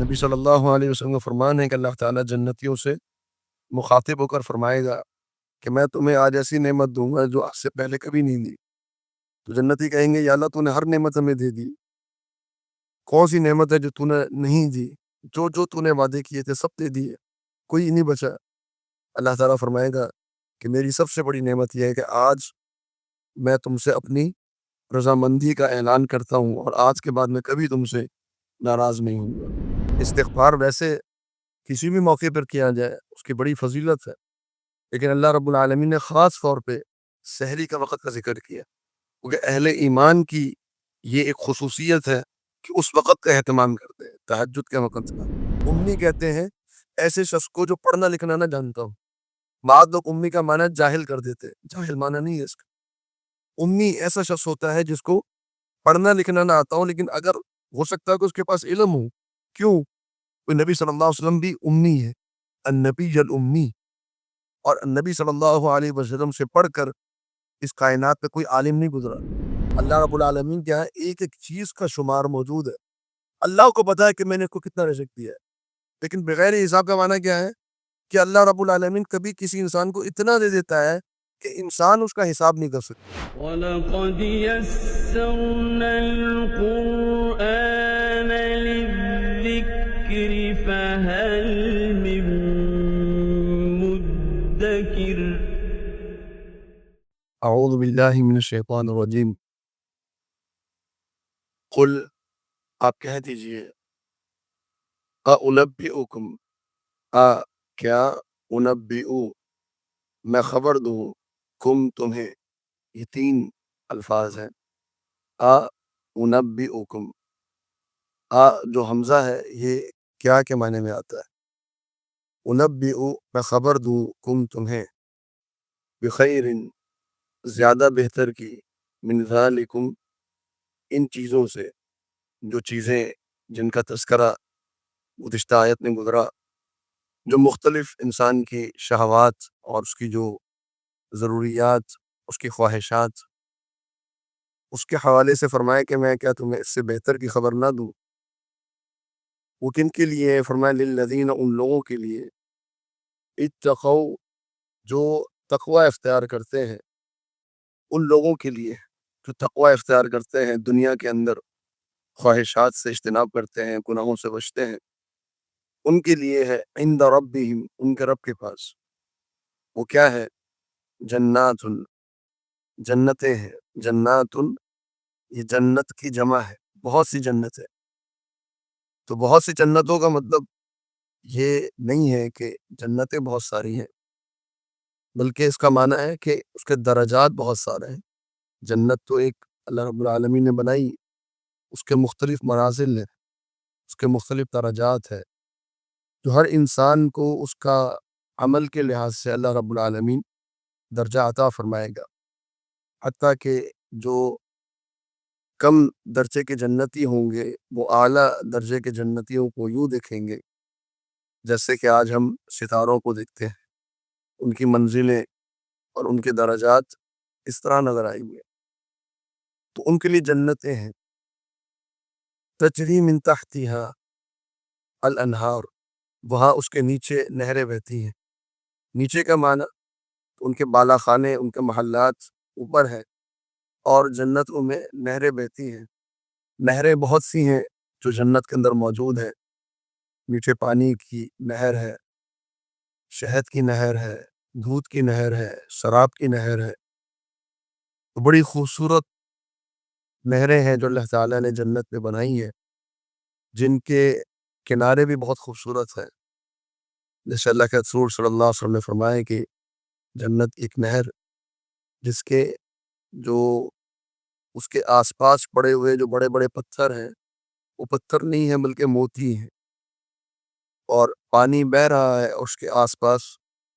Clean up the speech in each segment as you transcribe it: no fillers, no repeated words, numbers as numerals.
نبی صلی اللہ علیہ وسلم کا فرمان ہے کہ اللہ تعالیٰ جنتیوں سے مخاطب ہو کر فرمائے گا کہ میں تمہیں آج ایسی نعمت دوں گا جو آج سے پہلے کبھی نہیں دی۔ تو جنتی کہیں گے یا اللہ تو نے ہر نعمت ہمیں دے دی، کون سی نعمت ہے جو تو نے نہیں دی؟ جو تو نے وعدے کیے تھے سب دے دیے، کوئی نہیں بچا۔ اللہ تعالیٰ فرمائے گا کہ میری سب سے بڑی نعمت یہ ہے کہ آج میں تم سے اپنی رضامندی کا اعلان کرتا ہوں اور آج کے بعد میں کبھی تم سے ناراض نہیں ہوں گا۔ استغفار ویسے کسی بھی موقع پر کیا جائے اس کی بڑی فضیلت ہے، لیکن اللہ رب العالمین نے خاص طور پہ سحری کا وقت کا ذکر کیا، کیونکہ اہل ایمان کی یہ ایک خصوصیت ہے کہ اس وقت کا اہتمام کرتے ہیں، تہجد کے وقت کا۔ امی کہتے ہیں ایسے شخص کو جو پڑھنا لکھنا نہ جانتا ہو۔ بعض لوگ امی کا معنی جاہل کر دیتے، جاہل معنی نہیں ہے اس کا۔ امی ایسا شخص ہوتا ہے جس کو پڑھنا لکھنا نہ آتا ہو، لیکن اگر ہو سکتا ہے کہ اس کے پاس علم ہو۔ کیوں؟ نبی صلی اللہ علیہ وسلم بھی امی ہے، النبی الامی، اور نبی صلی اللہ علیہ وسلم سے پڑھ کر اس کائنات پہ کوئی عالم نہیں گزرا۔ اللہ رب العالمین کے یہاں ایک ایک چیز کا شمار موجود ہے۔ اللہ کو پتا ہے کہ میں نے اس کو کتنا رزق دیا ہے، لیکن بغیر حساب کا معنی کیا ہے کہ اللہ رب العالمین کبھی کسی انسان کو اتنا دے دیتا ہے کہ انسان اس کا حساب نہیں کر سکتا۔ وَلَقَدْ يَسَّرْنَا الْقُرْآنَ لِلذِّكْرِ فَهَلْ مِن مُّدَّكِرٍ۔ اعوذ باللہ من الشیطان الرجیم۔ قل، آپ کہہ دیجئے، اُنَبِّئُکم، کیا انبئو، میں خبر دوں، کم تمہیں، یہ تین الفاظ ہیں۔ انبئکم، جو حمزہ ہے یہ کیا کے معنی میں آتا ہے؟ انبئو، میں خبر دوں، کم تمہیں، بخیر، زیادہ بہتر کی، من ذالکم، ان چیزوں سے، جو چیزیں جن کا تذکرہ گزشتہ آیت میں گزرا، جو مختلف انسان کی شہوات اور اس کی جو ضروریات، اس کی خواہشات، اس کے حوالے سے فرمایا کہ میں کیا تمہیں اس سے بہتر کی خبر نہ دوں؟ وہ کن کے لیے؟ فرمایا للذین، ان لوگوں کے لیے، اتقوا، جو تقوی اختیار کرتے ہیں، ان لوگوں کے لیے جو تقوی اختیار کرتے ہیں، دنیا کے اندر خواہشات سے اجتناب کرتے ہیں، گناہوں سے بچتے ہیں، ان کے لیے ہے عند ربہم، ان کے رب کے پاس۔ وہ کیا ہے؟ جنات، جنتیں ہیں، جنات، یہ جنت کی جمع ہے، بہت سی جنت ہے۔ تو بہت سی جنتوں کا مطلب یہ نہیں ہے کہ جنتیں بہت ساری ہیں، بلکہ اس کا معنی ہے کہ اس کے درجات بہت سارے ہیں۔ جنت تو ایک اللہ رب العالمین نے بنائی، اس کے مختلف منازل ہیں، اس کے مختلف درجات ہیں، جو ہر انسان کو اس کا عمل کے لحاظ سے اللہ رب العالمین درجہ عطا فرمائے گا۔ حتیٰ کہ جو کم درجے کے جنتی ہوں گے وہ اعلیٰ درجے کے جنتیوں کو یوں دیکھیں گے جیسے کہ آج ہم ستاروں کو دیکھتے ہیں، ان کی منزلیں اور ان کے درجات اس طرح نظر آئیں گے۔ تو ان کے لیے جنتیں ہیں، تجری من تحتہا الانہار، وہاں اس کے نیچے نہریں بہتی ہیں۔ نیچے کا معنی ان کے بالا خانے، ان کے محلات اوپر ہے، اور جنتوں میں نہریں بہتی ہیں۔ نہریں بہت سی ہیں جو جنت کے اندر موجود ہیں، میٹھے پانی کی نہر ہے، شہد کی نہر ہے، دودھ کی نہر ہے، شراب کی نہر ہے۔ تو بڑی خوبصورت نہریں ہیں جو اللہ تعالیٰ نے جنت میں بنائی ہیں، جن کے کنارے بھی بہت خوبصورت ہیں۔ جیسے اللہ کے رسول صلی اللہ علیہ وسلم نے فرمایا کہ جنت ایک نہر جس کے جو اس کے آس پاس پڑے ہوئے جو بڑے بڑے پتھر ہیں، وہ پتھر نہیں ہیں بلکہ موتی ہیں، اور پانی بہہ رہا ہے اور اس کے آس پاس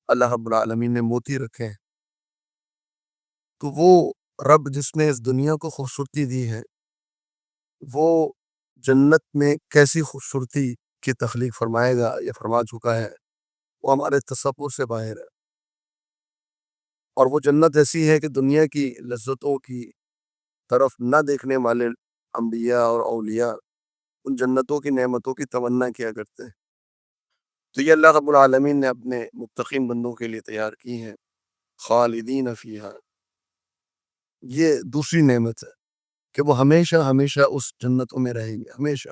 اللہ رب العالمین نے موتی رکھے ہیں۔ تو وہ رب جس نے اس دنیا کو خوبصورتی دی ہے، وہ جنت میں کیسی خوبصورتی کی تخلیق فرمائے گا یا فرما چکا ہے، وہ ہمارے تصور سے باہر ہے۔ اور وہ جنت ایسی ہے کہ دنیا کی لذتوں کی طرف نہ دیکھنے والے انبیاء اور اولیاء ان جنتوں کی نعمتوں کی تمنا کیا کرتے ہیں۔ تو یہ اللہ رب العالمین نے اپنے متقین بندوں کے لیے تیار کی ہیں، خالدین فیہا۔ یہ دوسری نعمت ہے کہ وہ ہمیشہ ہمیشہ اس جنتوں میں رہیں گے، ہمیشہ۔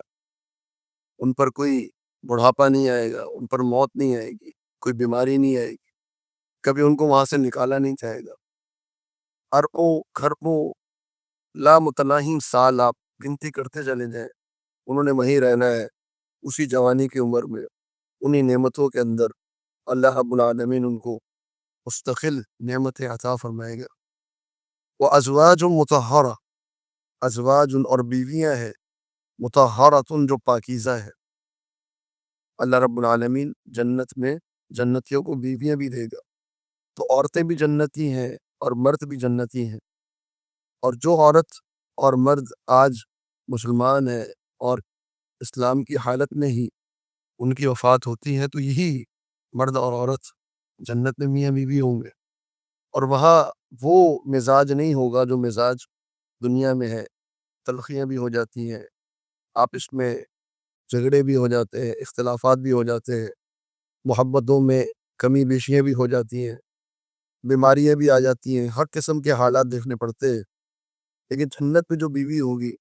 ان پر کوئی بڑھاپا نہیں آئے گا، ان پر موت نہیں آئے گی، کوئی بیماری نہیں آئے گی، کبھی ان کو وہاں سے نکالا نہیں جائے گا۔ اربوں کھربوں لامتناہی سال آپ گنتی کرتے چلے جائیں، انہوں نے وہیں رہنا ہے، اسی جوانی کی عمر میں، انہی نعمتوں کے اندر اللہ رب العالمین ان کو مستقل نعمتیں عطا فرمائے گا۔ وہ ازواج مطہرہ، ازواج اور بیویاں ہیں، مطہرۃ جو پاکیزہ ہے۔ اللہ رب العالمین جنت میں جنتیوں کو بیویاں بھی دے گا، تو عورتیں بھی جنتی ہیں اور مرد بھی جنتی ہیں۔ اور جو عورت اور مرد آج مسلمان ہے اور اسلام کی حالت میں ہی ان کی وفات ہوتی ہے، تو یہی مرد اور عورت جنت میں میاں بیوی ہوں گے، اور وہاں وہ مزاج نہیں ہوگا جو مزاج دنیا میں ہے۔ تلخیاں بھی ہو جاتی ہیں، آپس میں جھگڑے بھی ہو جاتے ہیں، اختلافات بھی ہو جاتے ہیں، محبتوں میں کمی بیشیاں بھی ہو جاتی ہیں، بیماریاں بھی آ جاتی ہیں، ہر قسم کے حالات دیکھنے پڑتے ہیں۔ لیکن جنت میں جو بیوی ہوگی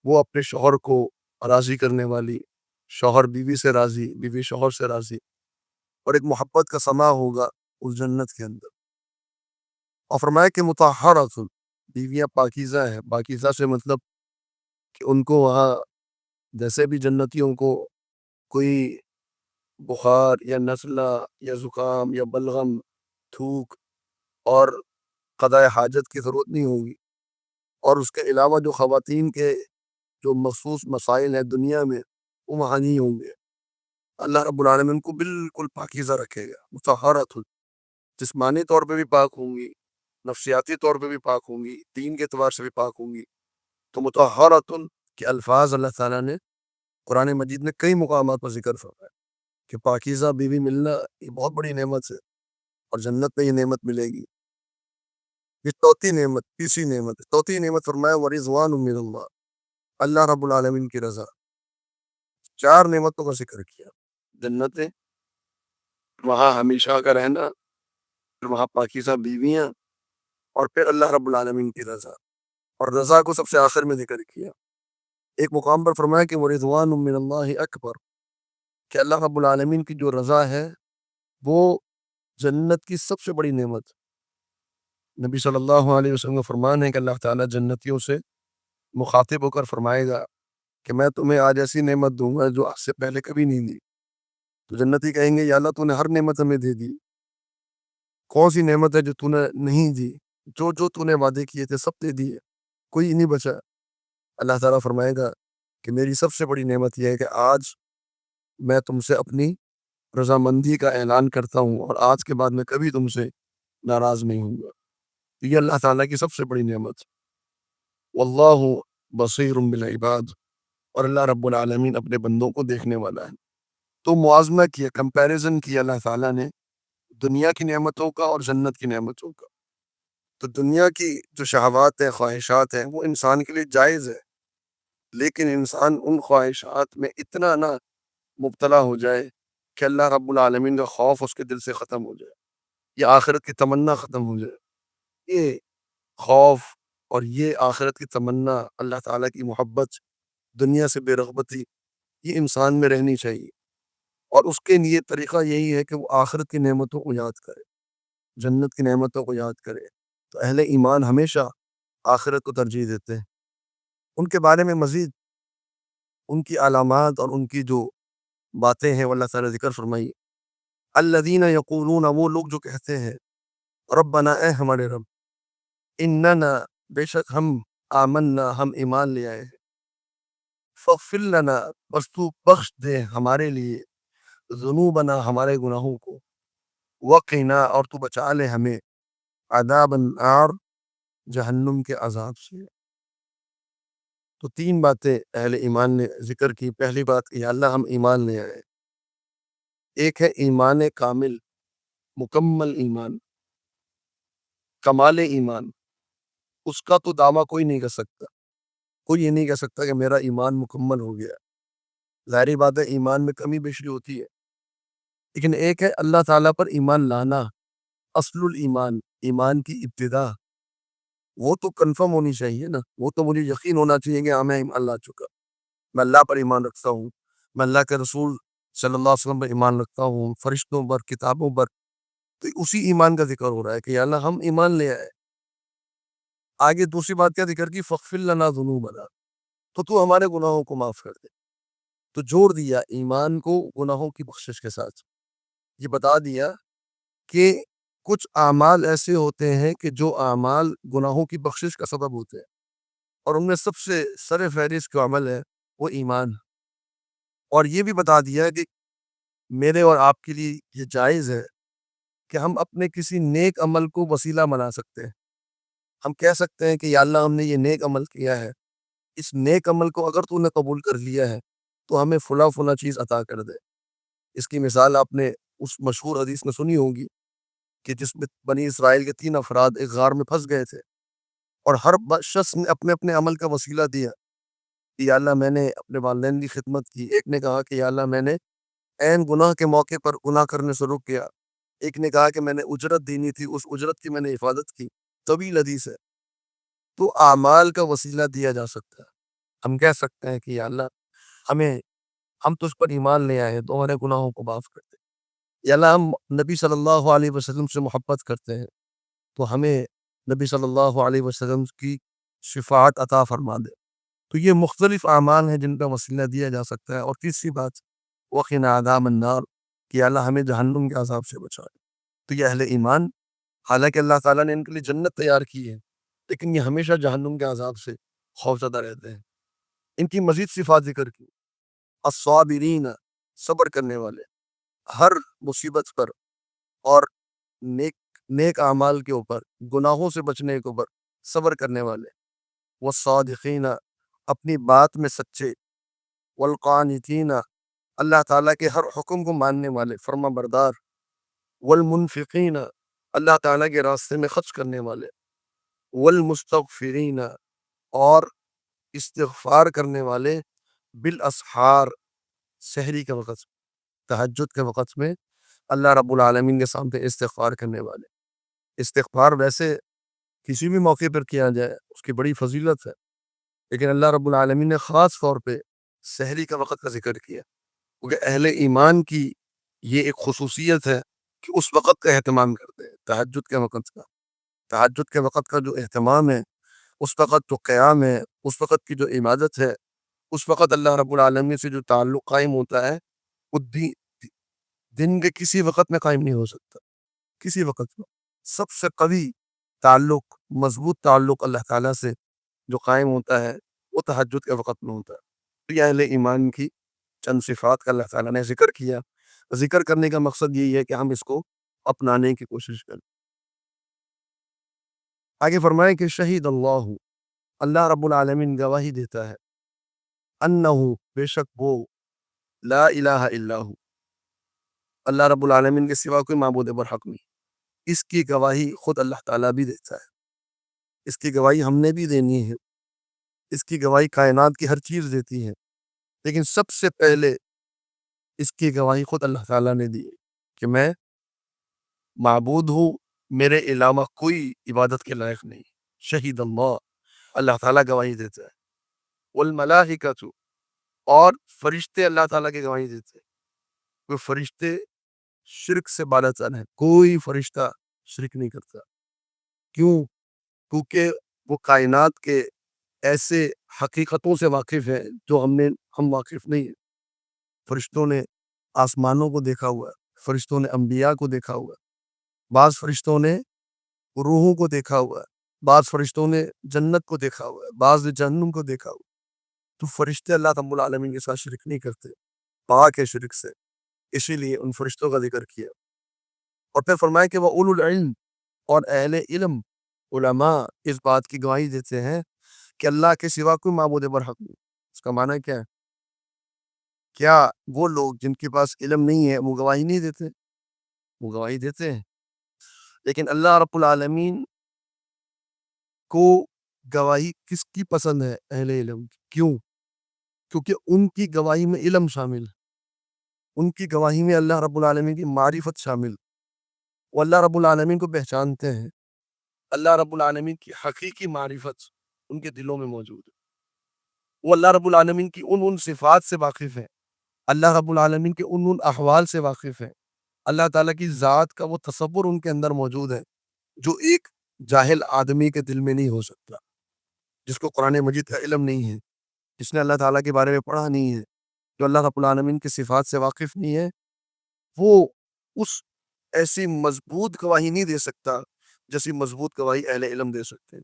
وہ اپنے شوہر کو راضی کرنے والی، شوہر بیوی سے راضی، بیوی شوہر سے راضی، اور ایک محبت کا سما ہوگا اس جنت کے اندر۔ اور فرمایا کہ مطہرۃ، بیویاں پاکیزہ ہیں۔ پاکیزہ سے مطلب کہ ان کو وہاں جیسے بھی جنتیوں کو کوئی بخار یا نزلہ یا زکام یا بلغم، تھوک اور قضاء حاجت کی ضرورت نہیں ہوگی، اور اس کے علاوہ جو خواتین کے جو مخصوص مسائل ہیں دنیا میں وہ وہاں نہیں ہوں گے۔ اللہ رب العالمین کو بالکل پاکیزہ رکھے گا، مطہرۃ، جسمانی طور پہ بھی پاک ہوں گی، نفسیاتی طور پہ بھی پاک ہوں گی، دین کے اعتبار سے بھی پاک ہوں گی۔ تو مطہرۃ کے الفاظ اللہ تعالیٰ نے قرآن مجید میں کئی مقامات پر ذکر فرمایا کہ پاکیزہ بیوی ملنا یہ بہت بڑی نعمت ہے، اور جنت میں یہ نعمت ملے گی۔ یہ چوتھی نعمت، تیسری نعمت، چوتھی نعمت فرمایا ورضوان من اللہ، اللہ رب العالمین کی رضا۔ چار نعمتوں کا ذکر کیا، جنتیں، وہاں ہمیشہ کا رہنا، پھر وہاں پاکیزہ بیویاں، اور پھر اللہ رب العالمین کی رضا، اور رضا کو سب سے آخر میں ذکر کیا۔ ایک مقام پر فرمایا کہ ورضوان من اللہ اکبر، کہ اللہ رب العالمین کی جو رضا ہے وہ جنت کی سب سے بڑی نعمت۔ نبی صلی اللہ علیہ وسلم کا فرمان ہے کہ اللہ تعالیٰ جنتیوں سے مخاطب ہو کر فرمائے گا کہ میں تمہیں آج ایسی نعمت دوں گا جو آج سے پہلے کبھی نہیں دی۔ تو جنتی کہیں گے یا اللہ تو نے ہر نعمت ہمیں دے دی، کون سی نعمت ہے جو تو نے نہیں دی؟ جو تو نے وعدے کیے تھے سب دے دیے، کوئی نہیں بچا۔ اللہ تعالیٰ فرمائے گا کہ میری سب سے بڑی نعمت یہ ہے کہ آج میں تم سے اپنی رضامندی کا اعلان کرتا ہوں، اور آج کے بعد میں کبھی تم سے ناراض نہیں ہوں گا۔ یہ اللہ تعالیٰ کی سب سے بڑی نعمت۔ واللہ بصیر بالعباد، اور اللہ رب العالمین اپنے بندوں کو دیکھنے والا ہے۔ تو موازنہ کیا، کمپیریزن کیا اللہ تعالیٰ نے دنیا کی نعمتوں کا اور جنت کی نعمتوں کا۔ تو دنیا کی جو شہوات ہیں، خواہشات ہیں، وہ انسان کے لیے جائز ہے، لیکن انسان ان خواہشات میں اتنا نہ مبتلا ہو جائے کہ اللہ رب العالمین کا خوف اس کے دل سے ختم ہو جائے، یا آخرت کی تمنا ختم ہو جائے۔ یہ خوف اور یہ آخرت کی تمنا، اللہ تعالیٰ کی محبت، دنیا سے بے رغبتی، یہ انسان میں رہنی چاہیے، اور اس کے لیے طریقہ یہی ہے کہ وہ آخرت کی نعمتوں کو یاد کرے، جنت کی نعمتوں کو یاد کرے۔ تو اہل ایمان ہمیشہ آخرت کو ترجیح دیتے ہیں۔ ان کے بارے میں مزید ان کی علامات اور ان کی جو باتیں ہیں وہ اللہ تعالیٰ ذکر فرمائی۔ الذین یقولون، وہ لوگ جو کہتے ہیں ربنا، اے ہمارے رب، اننا، بے شک ہم، آمنا، ہم ایمان لے آئے ہیں، فاغفر لنا، بس تو بخش دے ہمارے لیے، ذنوبنا، ہمارے گناہوں کو، وقنا، اور تو بچا لے ہمیں، عذاب النار، جہنم کے عذاب سے۔ تو تین باتیں اہل ایمان نے ذکر کی۔ پہلی بات کہ یا اللہ ہم ایمان لے آئے۔ ایک ہے ایمان کامل، مکمل ایمان، کمال ایمان، اس کا تو دعویٰ کوئی نہیں کر سکتا، کوئی یہ نہیں کہہ سکتا کہ میرا ایمان مکمل ہو گیا۔ ظاہری بات ہے ایمان میں کمی بیشی ہوتی ہے، لیکن ایک ہے اللہ تعالیٰ پر ایمان لانا، اصل الایمان، ایمان کی ابتدا، وہ تو کنفرم ہونی چاہیے نا، وہ تو مجھے یقین ہونا چاہیے کہ ہاں میں ایمان لا چکا، میں اللہ پر ایمان رکھتا ہوں، میں اللہ کے رسول صلی اللہ علیہ وسلم پر ایمان رکھتا ہوں، فرشتوں پر، کتابوں پر، تو اسی ایمان کا ذکر ہو رہا ہے کہ یا اللہ ہم ایمان لے آئے۔ آگے دوسری بات کیا ذکر کی؟ فاغفر لنا ذنوبنا، تو ہمارے گناہوں کو معاف کر دے۔ تو جوڑ دیا ایمان کو گناہوں کی بخشش کے ساتھ، یہ بتا دیا کہ کچھ اعمال ایسے ہوتے ہیں کہ جو اعمال گناہوں کی بخشش کا سبب ہوتے ہیں، اور ان میں سب سے سر فہرست جو عمل ہے وہ ایمان۔ اور یہ بھی بتا دیا کہ میرے اور آپ کے لیے یہ جائز ہے کہ ہم اپنے کسی نیک عمل کو وسیلہ بنا سکتے ہیں۔ ہم کہہ سکتے ہیں کہ یا اللہ ہم نے یہ نیک عمل کیا ہے، اس نیک عمل کو اگر تو نے قبول کر لیا ہے تو ہمیں فلاں فلاں چیز عطا کر دے۔ اس کی مثال آپ نے اس مشہور حدیث میں سنی ہوگی کہ جس میں بنی اسرائیل کے 3 افراد ایک غار میں پھنس گئے تھے، اور ہر شخص نے اپنے اپنے عمل کا وسیلہ دیا کہ یا اللہ میں نے اپنے والدین کی خدمت کی، ایک نے کہا کہ یا اللہ میں نے عین گناہ کے موقع پر گناہ کرنے سے رک گیا، ایک نے کہا کہ میں نے اجرت دینی تھی، اس اجرت کی میں نے حفاظت کی۔ طویل حدیث ہے۔ تو اعمال کا وسیلہ دیا جا سکتا ہے۔ ہم کہہ سکتے ہیں کہ یا اللہ ہم تجھ پر ایمان لے آئے ہیں تو ہمارے گناہوں کو معاف کر دے۔ یا اللہ ہم نبی صلی اللہ علیہ وسلم سے محبت کرتے ہیں تو ہمیں نبی صلی اللہ علیہ وسلم کی شفاعت عطا فرما دے۔ تو یہ مختلف اعمال ہیں جن کا وسیلہ دیا جا سکتا ہے۔ اور تیسری بات وقنا عذاب النار، کہ اللہ ہمیں جہنم کے عذاب سے بچائے۔ تو یہ اہل ایمان، حالانکہ اللہ تعالیٰ نے ان کے لیے جنت تیار کی ہے، لیکن یہ ہمیشہ جہنم کے عذاب سے خوفزدہ رہتے ہیں۔ ان کی مزید صفات ذکر کی، الصابرین، صبر کرنے والے ہر مصیبت پر اور نیک نیک اعمال کے اوپر، گناہوں سے بچنے کے اوپر صبر کرنے والے، والصادقین، اپنی بات میں سچے، والقانتین، اللہ تعالیٰ کے ہر حکم کو ماننے والے، فرما بردار، والمنفقین، اللہ تعالیٰ کے راستے میں خرچ کرنے والے، والمستغفرین، اور استغفار کرنے والے، بالاسحار، سحری کے وقت، تہجد کے وقت میں اللہ رب العالمین کے سامنے استغفار کرنے والے۔ استغفار ویسے کسی بھی موقع پر کیا جائے اس کی بڑی فضیلت ہے، لیکن اللہ رب العالمین نے خاص طور پہ سحری کا وقت کا ذکر کیا، کیونکہ اہل ایمان کی یہ ایک خصوصیت ہے کہ اس وقت کا اہتمام کرتے ہیں، تہجد کے وقت کا۔ تہجد کے وقت کا جو اہتمام ہے، اس وقت جو قیام ہے، اس وقت کی جو عبادت ہے، اس وقت اللہ رب العالمین سے جو تعلق قائم ہوتا ہے، وہ دن کے کسی وقت میں قائم نہیں ہو سکتا۔ کسی وقت میں سب سے قوی تعلق، مضبوط تعلق اللہ تعالیٰ سے جو قائم ہوتا ہے وہ تہجد کے وقت میں ہوتا ہے۔ تو یہ اہل ایمان کی چند صفات کا اللہ تعالیٰ نے ذکر کیا۔ ذکر کرنے کا مقصد یہی ہے کہ ہم اس کو اپنانے کی کوشش کریں۔ آگے فرمائے کہ شہید اللہ رب العالمین گواہی دیتا ہے، انہو، بے شک وہ، لا الہ الا ہو، اللہ رب العالمین کے سوا کوئی معبود برحق نہیں۔ اس کی گواہی خود اللہ تعالیٰ بھی دیتا ہے، اس کی گواہی ہم نے بھی دینی ہے، اس کی گواہی کائنات کی ہر چیز دیتی ہے، لیکن سب سے پہلے اس کی گواہی خود اللہ تعالیٰ نے دی ہے کہ میں معبود ہوں، میرے علاوہ کوئی عبادت کے لائق نہیں۔ شہید اللہ تعالیٰ گواہی دیتا ہے، والملائکۃ، اور فرشتے اللہ تعالیٰ کی گواہی دیتے ہیں۔ کوئی فرشتے شرک سے بالا تر ہے، کوئی فرشتہ شرک نہیں کرتا۔ کیوں؟ کیونکہ وہ کائنات کے ایسے حقیقتوں سے واقف ہے جو ہم واقف نہیں ہیں۔ فرشتوں نے آسمانوں کو دیکھا ہوا ہے، فرشتوں نے انبیاء کو دیکھا ہوا ہے، بعض فرشتوں نے روحوں کو دیکھا ہوا ہے، بعض فرشتوں نے جنت کو دیکھا ہوا ہے، بعض نے جہنم کو دیکھا ہوا ہے۔ تو فرشتے اللہ رب العالمین کے ساتھ شرک نہیں کرتے، پاک ہے شرک سے، اسی لیے ان فرشتوں کا ذکر کیا۔ اور پھر فرمایا کہ وہ اولو العلم، اور اہل علم، علماء اس بات کی گواہی دیتے ہیں کہ اللہ کے سوا کوئی معبود برحق نہیں۔ اس کا معنی کیا ہے؟ کیا وہ لوگ جن کے پاس علم نہیں ہے وہ گواہی نہیں دیتے؟ وہ گواہی دیتے ہیں، لیکن اللہ رب العالمین کو گواہی کس کی پسند ہے؟ اہل علم کی۔ کیوں؟ کیونکہ ان کی گواہی میں علم شامل، ان کی گواہی میں اللہ رب العالمین کی معرفت شامل، وہ اللہ رب العالمین کو پہچانتے ہیں، اللہ رب العالمین کی حقیقی معرفت ان کے دلوں میں موجود ہے، وہ اللہ رب العالمین کی ان صفات سے واقف ہیں، اللہ رب العالمین کے ان احوال سے واقف ہیں، اللہ تعالیٰ کی ذات کا وہ تصور ان کے اندر موجود ہے جو ایک جاہل آدمی کے دل میں نہیں ہو سکتا، جس کو قرآن مجید کا علم نہیں ہے، جس نے اللہ تعالیٰ کے بارے میں پڑھا نہیں ہے، جو اللہ رب العالمین کی صفات سے واقف نہیں ہے، وہ اس ایسی مضبوط گواہی نہیں دے سکتا جیسی مضبوط گواہی اہل علم دے سکتے ہیں۔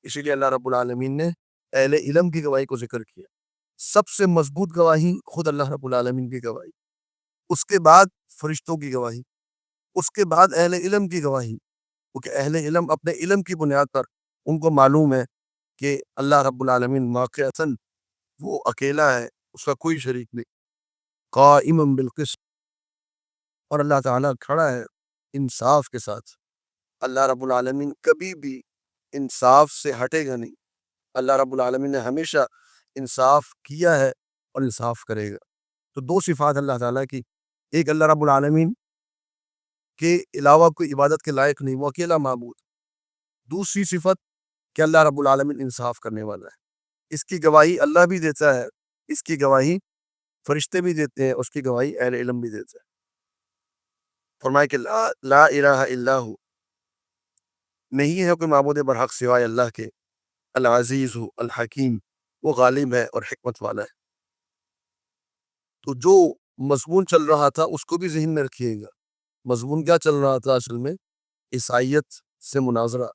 اسی لیے اللہ رب العالمین نے اہل علم کی گواہی کو ذکر کیا، سب سے مضبوط گواہی خود اللہ رب العالمین کی گواہی، اس کے بعد فرشتوں کی گواہی، اس کے بعد اہل علم کی گواہی، کیونکہ اہل علم اپنے علم کی بنیاد پر ان کو معلوم ہے کہ اللہ رب العالمین واقعتاً وہ اکیلا ہے، اس کا کوئی شریک نہیں، قائما بالقسط، اور اللہ تعالیٰ کھڑا ہے انصاف کے ساتھ، اللہ رب العالمین کبھی بھی انصاف سے ہٹے گا نہیں، اللہ رب العالمین نے ہمیشہ انصاف کیا ہے اور انصاف کرے گا۔ تو دو صفات اللہ تعالیٰ کی، ایک اللہ رب العالمین کے علاوہ کوئی عبادت کے لائق نہیں، وہ اکیلا معبود، دوسری صفت کہ اللہ رب العالمین انصاف کرنے والا ہے، اس کی گواہی اللہ بھی دیتا ہے، اس کی گواہی فرشتے بھی دیتے ہیں، اس کی گواہی اہل علم بھی دیتا ہے۔ فرمائے کہ لا الہ الا ہو، نہیں ہے کوئی معبود برحق سوائے اللہ کے، العزیز ہو الحکیم، وہ غالب ہے اور حکمت والا ہے۔ تو جو مضمون چل رہا تھا اس کو بھی ذہن میں رکھیے گا، مضمون کیا چل رہا تھا اصل میں؟ عیسائیت سے مناظرہ،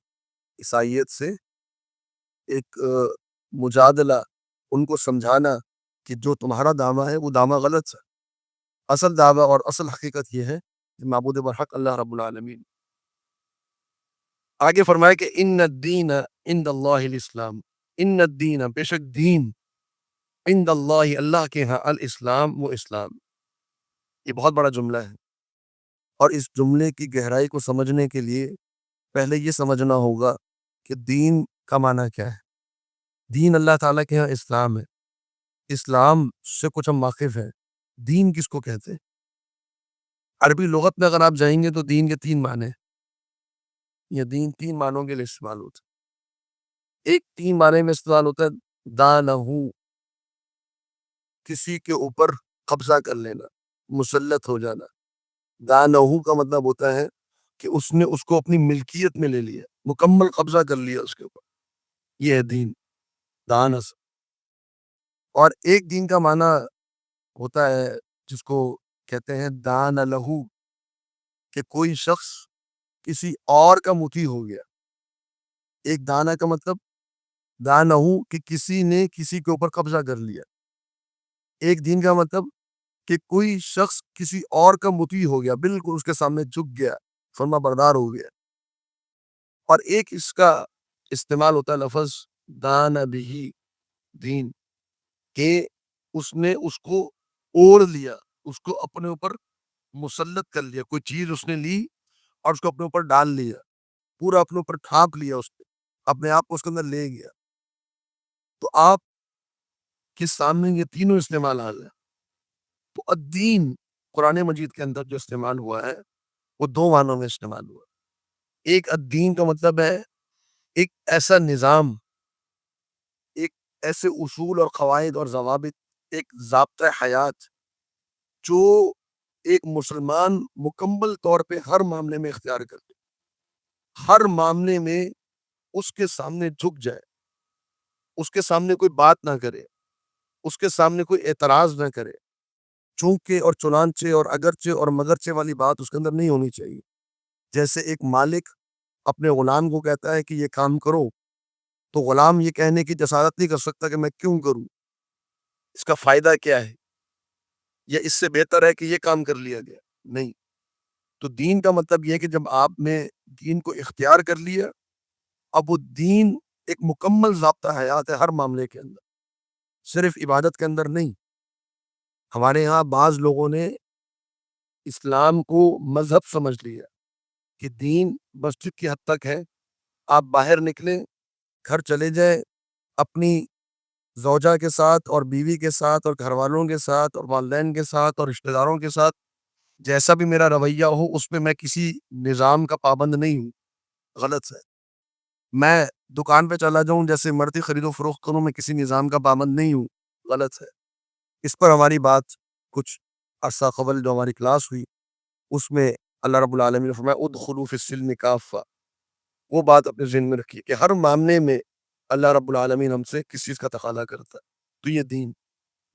عیسائیت سے ایک مجادلہ، ان کو سمجھانا کہ جو تمہارا دعویٰ ہے وہ دعویٰ غلط ہے، اصل دعویٰ اور اصل حقیقت یہ ہے کہ معبود برحق اللہ رب العالمین۔ آگے فرمائے کہ ان الدین عند اللہ الاسلام، ان الدین بے شک دین، عند اللہ اللہ کے ہاں، الاسلام وہ اسلام۔ یہ بہت بڑا جملہ ہے، اور اس جملے کی گہرائی کو سمجھنے کے لیے پہلے یہ سمجھنا ہوگا کہ دین کا معنی کیا ہے۔ دین اللہ تعالیٰ کے ہاں اسلام ہے، اسلام سے کچھ ہم واقف ہیں، دین کس کو کہتے ہیں؟ عربی لغت میں اگر آپ جائیں گے تو دین کے تین معنی ہیں، یہ دین تین معنوں کے لیے استعمال ہوتا ہے۔ ایک تین معنی میں استعمال ہوتا ہے دانہ، کسی کے اوپر قبضہ کر لینا، مسلط ہو جانا، دانہ کا مطلب ہوتا ہے کہ اس نے اس کو اپنی ملکیت میں لے لیا، مکمل قبضہ کر لیا اس کے اوپر، یہ ہے دین، دانس۔ اور ایک دین کا معنی ہوتا ہے جس کو کہتے ہیں دان لہو، کہ کوئی شخص کسی اور کا مطیع ہو گیا۔ ایک دانا کا مطلب دانہ کہ کسی نے کسی کے اوپر قبضہ کر لیا، ایک دین کا مطلب کہ کوئی شخص کسی اور کا مطیع ہو گیا، بالکل اس کے سامنے جھک گیا، فرما بردار ہو گیا۔ اور ایک اس کا استعمال ہوتا ہے لفظ دان بھی دین، کہ اس نے اس کو اوڑھ لیا، اس کو اپنے اوپر مسلط کر لیا، کوئی چیز اس نے لی اور اس کو اپنے اوپر ڈال لیا، پورا اپنے اوپر ٹھانپ لیا، اس نے اپنے آپ کو اس کے اندر لے گیا۔ تو آپ کے سامنے یہ تینوں استعمالات ہیں۔ تو الدین قرآن مجید کے اندر جو استعمال ہوا ہے وہ دو معنوں میں استعمال ہوا۔ ایک الدین کا مطلب ہے ایک ایسا نظام، ایک ایسے اصول اور قواعد اور ضوابط، ایک ضابطۂ حیات جو ایک مسلمان مکمل طور پہ ہر معاملے میں اختیار کرتے، ہر معاملے میں اس کے سامنے جھک جائے، اس کے سامنے کوئی بات نہ کرے، اس کے سامنے کوئی اعتراض نہ کرے، چونکہ اور چنانچہ اور اگرچہ اور مگرچہ والی بات اس کے اندر نہیں ہونی چاہیے۔ جیسے ایک مالک اپنے غلام کو کہتا ہے کہ یہ کام کرو، تو غلام یہ کہنے کی جسارت نہیں کر سکتا کہ میں کیوں کروں، اس کا فائدہ کیا ہے، یا اس سے بہتر ہے کہ یہ کام کر لیا گیا، نہیں۔ تو دین کا مطلب یہ ہے کہ جب آپ نے دین کو اختیار کر لیا، اب وہ دین ایک مکمل ضابطہ حیات ہے ہر معاملے کے اندر، صرف عبادت کے اندر نہیں۔ ہمارے ہاں بعض لوگوں نے اسلام کو مذہب سمجھ لیا کہ دین مسجد کی حد تک ہے، آپ باہر نکلیں، گھر چلے جائیں، اپنی زوجہ کے ساتھ اور بیوی کے ساتھ اور گھر والوں کے ساتھ اور والدین کے ساتھ اور رشتہ داروں کے ساتھ جیسا بھی میرا رویہ ہو اس پہ میں کسی نظام کا پابند نہیں ہوں، غلط ہے۔ میں دکان پہ چلا جاؤں جیسے مرضی خرید و فروخت کروں، میں کسی نظام کا پابند نہیں ہوں، غلط ہے۔ اس پر ہماری بات کچھ عرصہ قبل جو ہماری کلاس ہوئی اس میں اللہ رب العالمین نے فرمایا ادخلوا فی السلم کافہ، وہ بات اپنے ذہن میں رکھیے کہ ہر معاملے میں اللہ رب العالمین ہم سے کس چیز کا تقاضا کرتا ہے، تو یہ دین،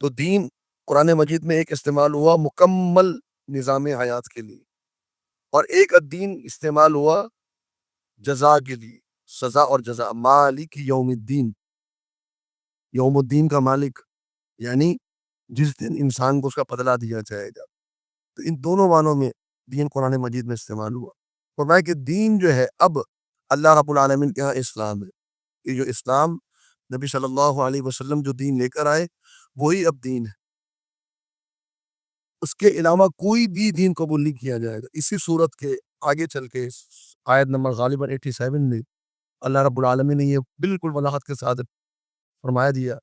تو دین قرآن مجید میں ایک استعمال ہوا مکمل نظام حیات کے لیے، اور ایک الدین استعمال ہوا جزا کے لیے، سزا اور جزا، مالک یوم الدین، یوم الدین کا مالک یعنی جس دن انسان کو اس کا بدلہ دیا جائے گا۔ تو ان دونوں معنوں میں دین قرآن مجید میں استعمال ہوا، فرمایا کہ دین جو ہے اب اللہ رب العالمین کے یہاں اسلام ہے، یہ جو اسلام نبی صلی اللہ علیہ وسلم جو دین لے کر آئے وہی اب دین ہے، اس کے علاوہ کوئی بھی دین قبول نہیں کیا جائے گا۔ اسی صورت کے آگے چل کے آیت نمبر غالباً 87 میں اللہ رب العالمین نے یہ بالکل وضاحت کے ساتھ فرمایا دیا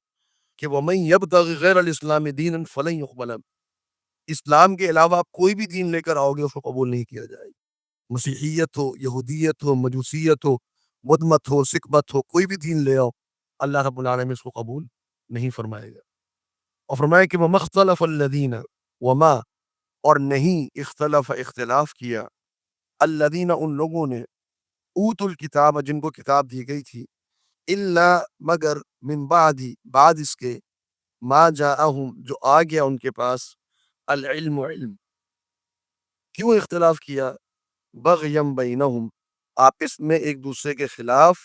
کہ وَمَن يَبْتَغِ غَيْرَ الْإِسْلَامِ دِينًا فَلَن يُقْبَلَ، اسلام کے علاوہ آپ کوئی بھی دین لے کر آؤ گے اس کو قبول نہیں کیا جائے گا، مسیحیت ہو، یہودیت ہو، مجوسیت ہو، بدھ مت ہو، سکھ مت ہو، کوئی بھی دین لے آؤ اللہ رب العالمین اس کو قبول نہیں فرمائے گا۔ اور فرمایا کہ وَمَا اخْتَلَفَ الَّذِينَ، وما اور نہیں اختلف اختلاف کیا، الذین ان لوگوں نے، اوت الکتاب جن کو کتاب دی گئی تھی، الا مگر من بعد اس کے، ما جاءہم جو آ گیا ان کے پاس، العلم علم۔ کیوں اختلاف کیا؟ بغیم بینہم، آپس میں ایک دوسرے کے خلاف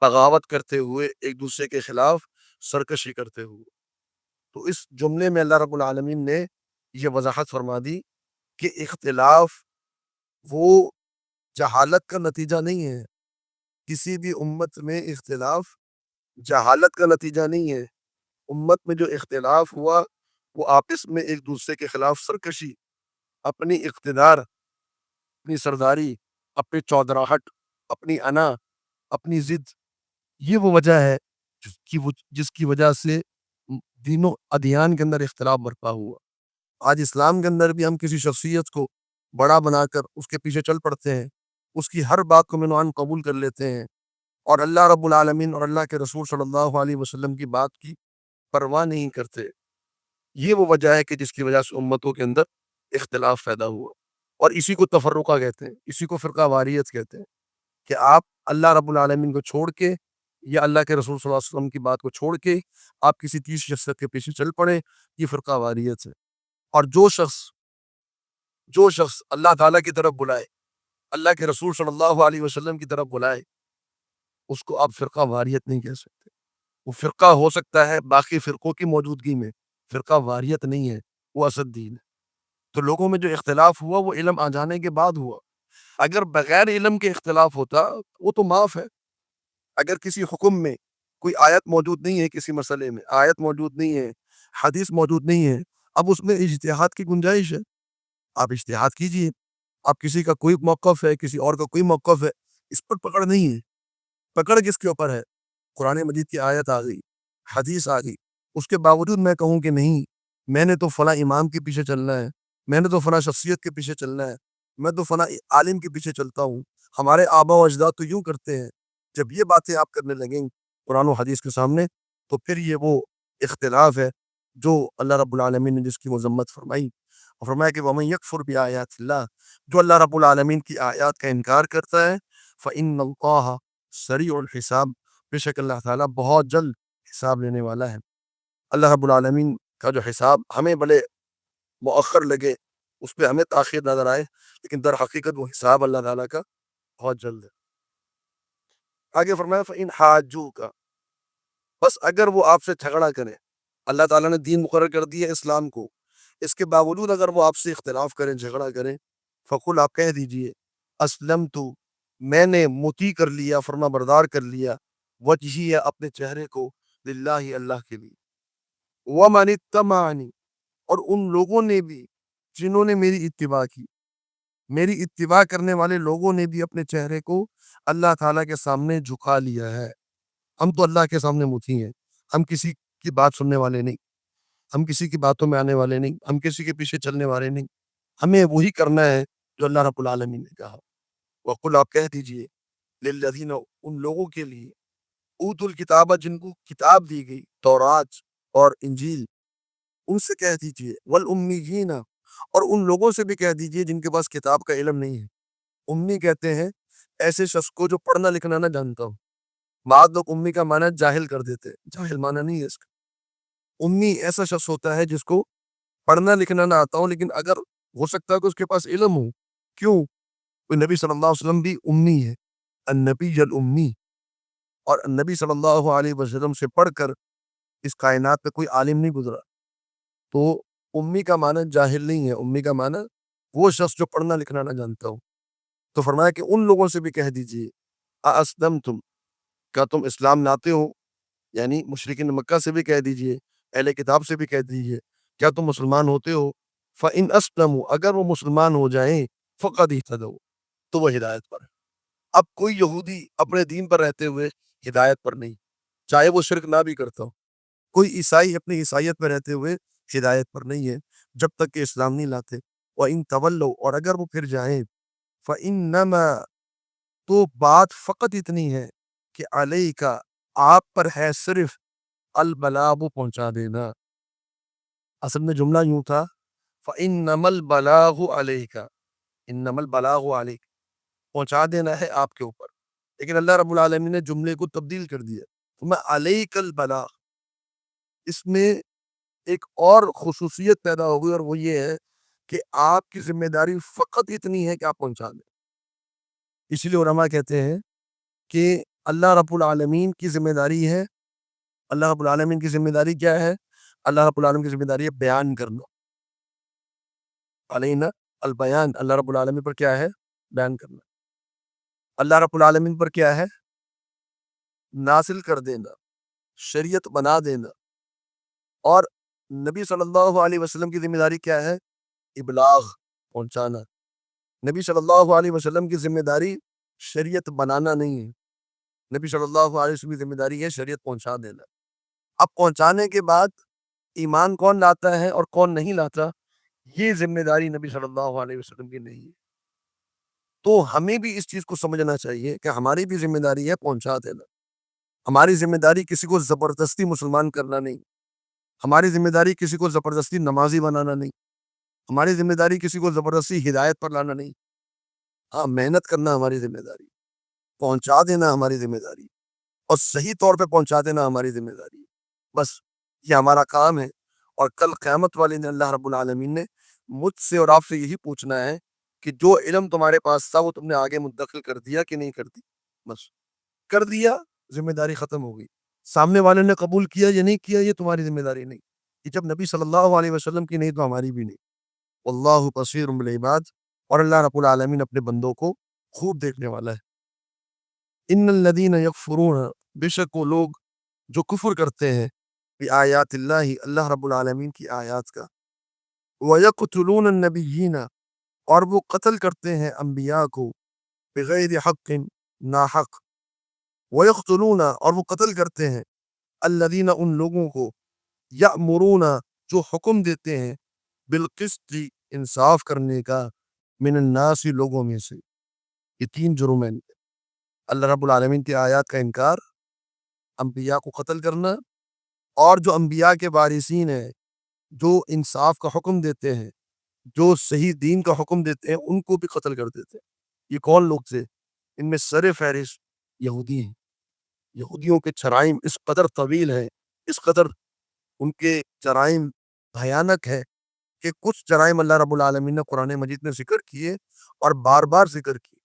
بغاوت کرتے ہوئے، ایک دوسرے کے خلاف سرکشی کرتے ہوئے۔ تو اس جملے میں اللہ رب العالمین نے یہ وضاحت فرما دی کہ اختلاف وہ جہالت کا نتیجہ نہیں ہے، کسی بھی امت میں اختلاف جہالت کا نتیجہ نہیں ہے، امت میں جو اختلاف ہوا وہ آپس میں ایک دوسرے کے خلاف سرکشی، اپنی اقتدار، اپنی سرداری، اپنی چودراہٹ، اپنی انا، اپنی ضد، یہ وہ وجہ ہے جس کی وجہ سے دینوں ادیان کے اندر اختلاف برپا ہوا۔ آج اسلام کے اندر بھی ہم کسی شخصیت کو بڑا بنا کر اس کے پیچھے چل پڑتے ہیں، اس کی ہر بات کو منوان قبول کر لیتے ہیں، اور اللہ رب العالمین اور اللہ کے رسول صلی اللہ علیہ وسلم کی بات کی پرواہ نہیں کرتے۔ یہ وہ وجہ ہے کہ جس کی وجہ سے امتوں کے اندر اختلاف پیدا ہوا، اور اسی کو تفرقہ کہتے ہیں، اسی کو فرقہ واریت کہتے ہیں، کہ آپ اللہ رب العالمین کو چھوڑ کے یا اللہ کے رسول صلی اللہ علیہ وسلم کی بات کو چھوڑ کے آپ کسی تیسری شخصیت کے پیچھے چل پڑے، یہ فرقہ واریت ہے۔ اور جو شخص اللہ تعالیٰ کی طرف بلائے، اللہ کے رسول صلی اللہ علیہ وسلم کی طرف بلائے، اس کو آپ فرقہ واریت نہیں کہہ سکتے۔ وہ فرقہ ہو سکتا ہے باقی فرقوں کی موجودگی میں، فرقہ واریت نہیں ہے، وہ اصل دین ہے۔ تو لوگوں میں جو اختلاف ہوا وہ علم آ جانے کے بعد ہوا، اگر بغیر علم کے اختلاف ہوتا وہ تو معاف ہے۔ اگر کسی حکم میں کوئی آیت موجود نہیں ہے، کسی مسئلے میں آیت موجود نہیں ہے، حدیث موجود نہیں ہے، اب اس میں اجتہاد کی گنجائش ہے، آپ اجتہاد کیجئے۔ اب کسی کا کوئی موقف ہے، کسی اور کا کوئی موقف ہے، اس پر پکڑ نہیں ہے۔ پکڑ کس کے اوپر ہے؟ قرآن مجید کی آیت آ گئی، حدیث آ گئی، اس کے باوجود میں کہوں کہ نہیں، میں نے تو فلاں امام کے پیچھے چلنا ہے، میں نے تو فلاں شخصیت کے پیچھے چلنا ہے، میں تو فلاں عالم کے پیچھے چلتا ہوں، ہمارے آبا و اجداد تو یوں کرتے ہیں۔ جب یہ باتیں آپ کرنے لگیں قرآن و حدیث کے سامنے، تو پھر یہ وہ اختلاف ہے جو اللہ رب العالمین نے جس کی مذمت فرمائی، اور فرمایا کہ وَمَن يَكْفُرْ بِآيَاتِ اللَّهِ، جو اللہ رب العالمین کی آیات کا انکار کرتا ہے، فَإِنَّ اللَّهَ سَرِيعُ الْحِسَابِ، بے شک اللہ تعالیٰ بہت جلد حساب لینے والا ہے۔ اللہ رب العالمین کا جو حساب ہمیں بڑے مؤخر لگے، اس پہ ہمیں تاخیر نظر آئے، لیکن در حقیقت وہ حساب اللہ تعالیٰ کا بہت جلد ہے۔ آگے فرمایا فَإِنْ حَاجُّوكَ، بس اگر وہ آپ سے جھگڑا کریں، اللہ تعالیٰ نے دین مقرر کر دیا اسلام کو، اس کے باوجود اگر وہ آپ سے اختلاف کریں، جھگڑا کریں، فقل، آپ کہہ دیجئے، اسلمت، میں نے مطیع کر لیا، فرما بردار کر لیا، وجہی، اپنے چہرے کو، للہ، اللہ کے لیے، ومن اتبعنی، اور ان لوگوں نے بھی جنہوں نے میری اتباع کی، میری اتباع کرنے والے لوگوں نے بھی اپنے چہرے کو اللہ تعالیٰ کے سامنے جھکا لیا ہے۔ ہم تو اللہ کے سامنے مطیع ہیں، ہم کسی کی بات سننے والے نہیں، ہم کسی کی باتوں میں آنے والے نہیں، ہم کسی کے پیچھے چلنے والے نہیں، ہمیں وہی کرنا ہے جو اللہ رب العالمین نے کہا۔ وقل آپ کہہ دیجئے للذین ان لوگوں کے لیے اوت الکتابہ جن کو کتاب دی گئی تورات اور انجیل، ان سے کہہ دیجئے والامیین اور ان لوگوں سے بھی کہہ دیجئے جن کے پاس کتاب کا علم نہیں ہے۔ امی کہتے ہیں ایسے شخص کو جو پڑھنا لکھنا نہ جانتا ہو۔ بعض لوگ امی کا معنی جاہل کر دیتے ہیں، جاہل معنی نہیں ہے اس کا۔ امی ایسا شخص ہوتا ہے جس کو پڑھنا لکھنا نہ آتا ہو، لیکن اگر ہو سکتا ہے کہ اس کے پاس علم ہو۔ کیوں؟ کوئی نبی صلی اللہ علیہ وسلم بھی امی ہے، النبی الامی، اور نبی صلی اللہ علیہ وسلم سے پڑھ کر اس کائنات پہ کوئی عالم نہیں گزرا۔ تو امی کا معنی جاہل نہیں ہے، امی کا معنی وہ شخص جو پڑھنا لکھنا نہ جانتا ہو۔ تو فرمایا کہ ان لوگوں سے بھی کہہ دیجئے اَأَسْلَمْتُمْ، کیا تم اسلام لاتے ہو؟ یعنی مشرکین مکہ سے بھی کہہ دیجئے، اہل کتاب سے بھی کہہ دیجئے کیا تم مسلمان ہوتے ہو؟ فَإِنْ أَسْلَمُوا، اگر وہ مسلمان ہو جائیں، فَقَدْ اهْتَدَوْا، تو وہ ہدایت پر ہے۔ اب کوئی یہودی اپنے دین پر رہتے ہوئے ہدایت پر نہیں، چاہے وہ شرک نہ بھی کرتا ہو۔ کوئی عیسائی اپنی عیسائیت میں رہتے ہوئے ہدایت پر نہیں ہے جب تک کہ اسلام نہیں لاتے۔ وَإِنْ تَوَلَّوْا، اور اگر وہ پھر جائیں، فَإِنَّمَا، تو بات فقط اتنی ہے کہ علیک، آپ پر ہے صرف البلاغ، پہنچا دینا۔ اصل میں جملہ یوں تھا فَإِنَّمَا الْبَلَاغُ عَلَيْكَ، إِنَّمَا الْبَلَاغُ عَلَيْكَ، پہنچا دینا ہے آپ کے اوپر۔ لیکن اللہ رب العالمین نے جملے کو تبدیل کر دیا، میں علیک البلاغ، اس میں ایک اور خصوصیت پیدا ہو گئی، اور وہ یہ ہے کہ آپ کی ذمہ داری فقط اتنی ہے کہ آپ پہنچا دیں۔ اسی لیے علماء کہتے ہیں کہ اللہ رب العالمین کی ذمہ داری ہے، اللہ رب العالمین کی ذمہ داری کیا ہے؟ اللہ رب العالمین کی ذمہ داری ہے بیان کرنا، علینا البیان، اللہ رب العالمین پر کیا ہے؟ بیان کرنا۔ اللہ رب العالمین پر کیا ہے؟ نازل کر دینا، شریعت بنا دینا۔ اور نبی صلی اللہ علیہ وسلم کی ذمہ داری کیا ہے؟ ابلاغ، پہنچانا۔ نبی صلی اللہ علیہ وسلم کی ذمہ داری شریعت بنانا نہیں ہے، نبی صلی اللہ علیہ وسلم کی ذمہ داری ہے شریعت پہنچا دینا۔ اب پہنچانے کے بعد ایمان کون لاتا ہے اور کون نہیں لاتا، یہ ذمہ داری نبی صلی اللہ علیہ وسلم کی نہیں ہے۔ تو ہمیں بھی اس چیز کو سمجھنا چاہیے کہ ہماری بھی ذمہ داری ہے پہنچا دینا۔ ہماری ذمہ داری کسی کو زبردستی مسلمان کرنا نہیں، ہماری ذمہ داری کسی کو زبردستی نمازی بنانا نہیں، ہماری ذمہ داری کسی کو زبردستی ہدایت پر لانا نہیں۔ ہاں، محنت کرنا ہماری ذمہ داری، پہنچا دینا ہماری ذمہ داری، اور صحیح طور پہ پہنچا دینا ہماری ذمہ داری۔ بس یہ ہمارا کام ہے، اور کل قیامت والے دن اللہ رب العالمین نے مجھ سے اور آپ سے یہی پوچھنا ہے کہ جو علم تمہارے پاس تھا وہ تم نے آگے منتقل کر دیا کہ نہیں کر دی؟ بس کر دیا، ذمہ داری ختم ہو گئی۔ سامنے والے نے قبول کیا یا نہیں کیا، یہ تمہاری ذمہ داری نہیں۔ کہ جب نبی صلی اللہ علیہ وسلم کی نہیں تو ہماری بھی نہیں۔ واللہ بصیر بالعباد، اور اللہ رب العالمین اپنے بندوں کو خوب دیکھنے والا ہے۔ ان الذین یکفرون، بے شک وہ لوگ جو کفر کرتے ہیں بآیات اللہ، اللہ رب العالمین کی آیات کا، ویقتلون النبیین، اور وہ قتل کرتے ہیں انبیاء کو بغیر حق، ناحق، ویقتلون، اور وہ قتل کرتے ہیں الذین، ان لوگوں کو، یأمرون، جو حکم دیتے ہیں، بالقسط، انصاف کرنے کا، من الناس، لوگوں میں سے۔ یہ تین جرم ہیں، اللہ رب العالمین کی آیات کا انکار، انبیاء کو قتل کرنا، اور جو انبیاء کے وارثین ہیں، جو انصاف کا حکم دیتے ہیں، جو صحیح دین کا حکم دیتے ہیں، ان کو بھی قتل کر دیتے ہیں۔ یہ کون لوگ تھے؟ ان میں سر فہرست یہودی ہیں۔ یہودیوں کے جرائم اس قدر طویل ہیں، اس قدر ان کے جرائم بھیانک ہے کہ کچھ جرائم اللہ رب العالمین نے قرآن مجید میں ذکر کیے اور بار بار ذکر کیے۔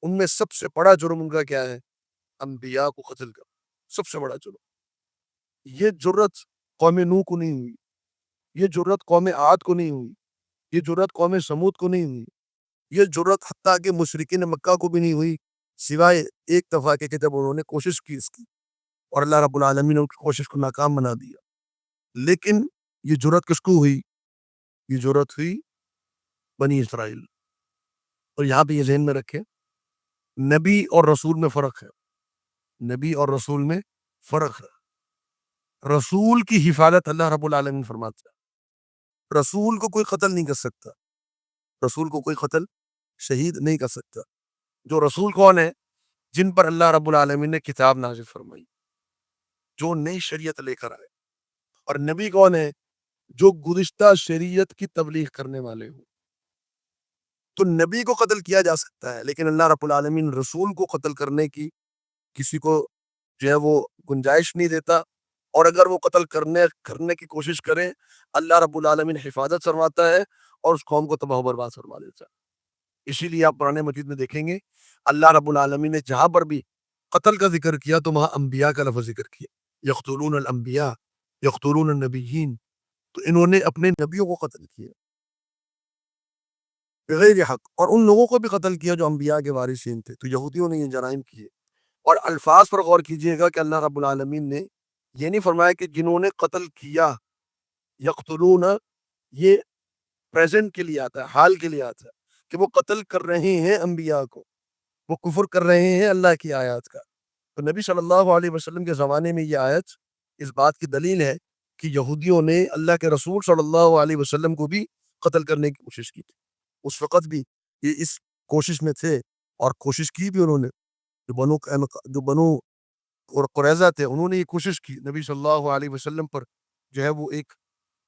ان میں سب سے بڑا جرم ان کا کیا ہے؟ انبیاء کو قتل کرنا، سب سے بڑا جرم۔ یہ جرت قوم نوح کو نہیں ہوئی، یہ جرت قوم عاد کو نہیں ہوئی، یہ جرت قوم سمود کو نہیں ہوئی، یہ جرت حتیٰ کہ مشرکین مکہ کو بھی نہیں ہوئی، سوائے ایک دفعہ کے کہ جب انہوں نے کوشش کی اس کی، اور اللہ رب العالمین نے ان کی کوشش کو ناکام بنا دیا۔ لیکن یہ جرت کس کو ہوئی؟ یہ جرت ہوئی بنی اسرائیل۔ اور یہاں پہ یہ ذہن میں رکھیں، نبی اور رسول میں فرق ہے، نبی اور رسول میں فرق ہے۔ رسول کی حفاظت اللہ رب العالمین فرماتا ہے۔ رسول کو کوئی قتل نہیں کر سکتا، رسول کو کوئی قتل شہید نہیں کر سکتا۔ جو رسول کون ہے؟ جن پر اللہ رب العالمین نے کتاب نازل فرمائی، جو نئی شریعت لے کر آئے۔ اور نبی کون ہے؟ جو گزشتہ شریعت کی تبلیغ کرنے والے ہوں۔ تو نبی کو قتل کیا جا سکتا ہے، لیکن اللہ رب العالمین رسول کو قتل کرنے کی کسی کو جو ہے وہ گنجائش نہیں دیتا، اور اگر وہ قتل کرنے کی کوشش کرے، اللہ رب العالمین حفاظت فرماتا ہے اور اس قوم کو تباہ و برباد فرما دیتا ہے۔ اسی لیے آپ قرآن مجید میں دیکھیں گے اللہ رب العالمین نے جہاں پر بھی قتل کا ذکر کیا تو وہاں انبیاء کا لفظ ذکر کیا، یقتلون الانبیاء یقتلون النبیین، تو انہوں نے اپنے نبیوں کو قتل کیا بغیر حق، اور ان لوگوں کو بھی قتل کیا جو انبیاء کے وارثین تھے۔ تو یہودیوں نے یہ جرائم کیے۔ اور الفاظ پر غور کیجئے گا کہ اللہ رب العالمین نے یہ نہیں فرمایا کہ جنہوں نے قتل کیا، یقتلون یہ پریزنٹ کے لیے آتا ہے، حال کے لیے آتا ہے کہ وہ قتل کر رہے ہیں انبیاء کو، وہ کفر کر رہے ہیں اللہ کی آیات کا۔ تو نبی صلی اللہ علیہ وسلم کے زمانے میں یہ آیت اس بات کی دلیل ہے کہ یہودیوں نے اللہ کے رسول صلی اللہ علیہ وسلم کو بھی قتل کرنے کی کوشش کی تھی۔ اس وقت بھی یہ اس کوشش میں تھے، اور کوشش کی بھی انہوں نے۔ جو بنو قریظہ تھے، انہوں نے یہ کوشش کی نبی صلی اللہ علیہ وسلم پر جو ہے وہ ایک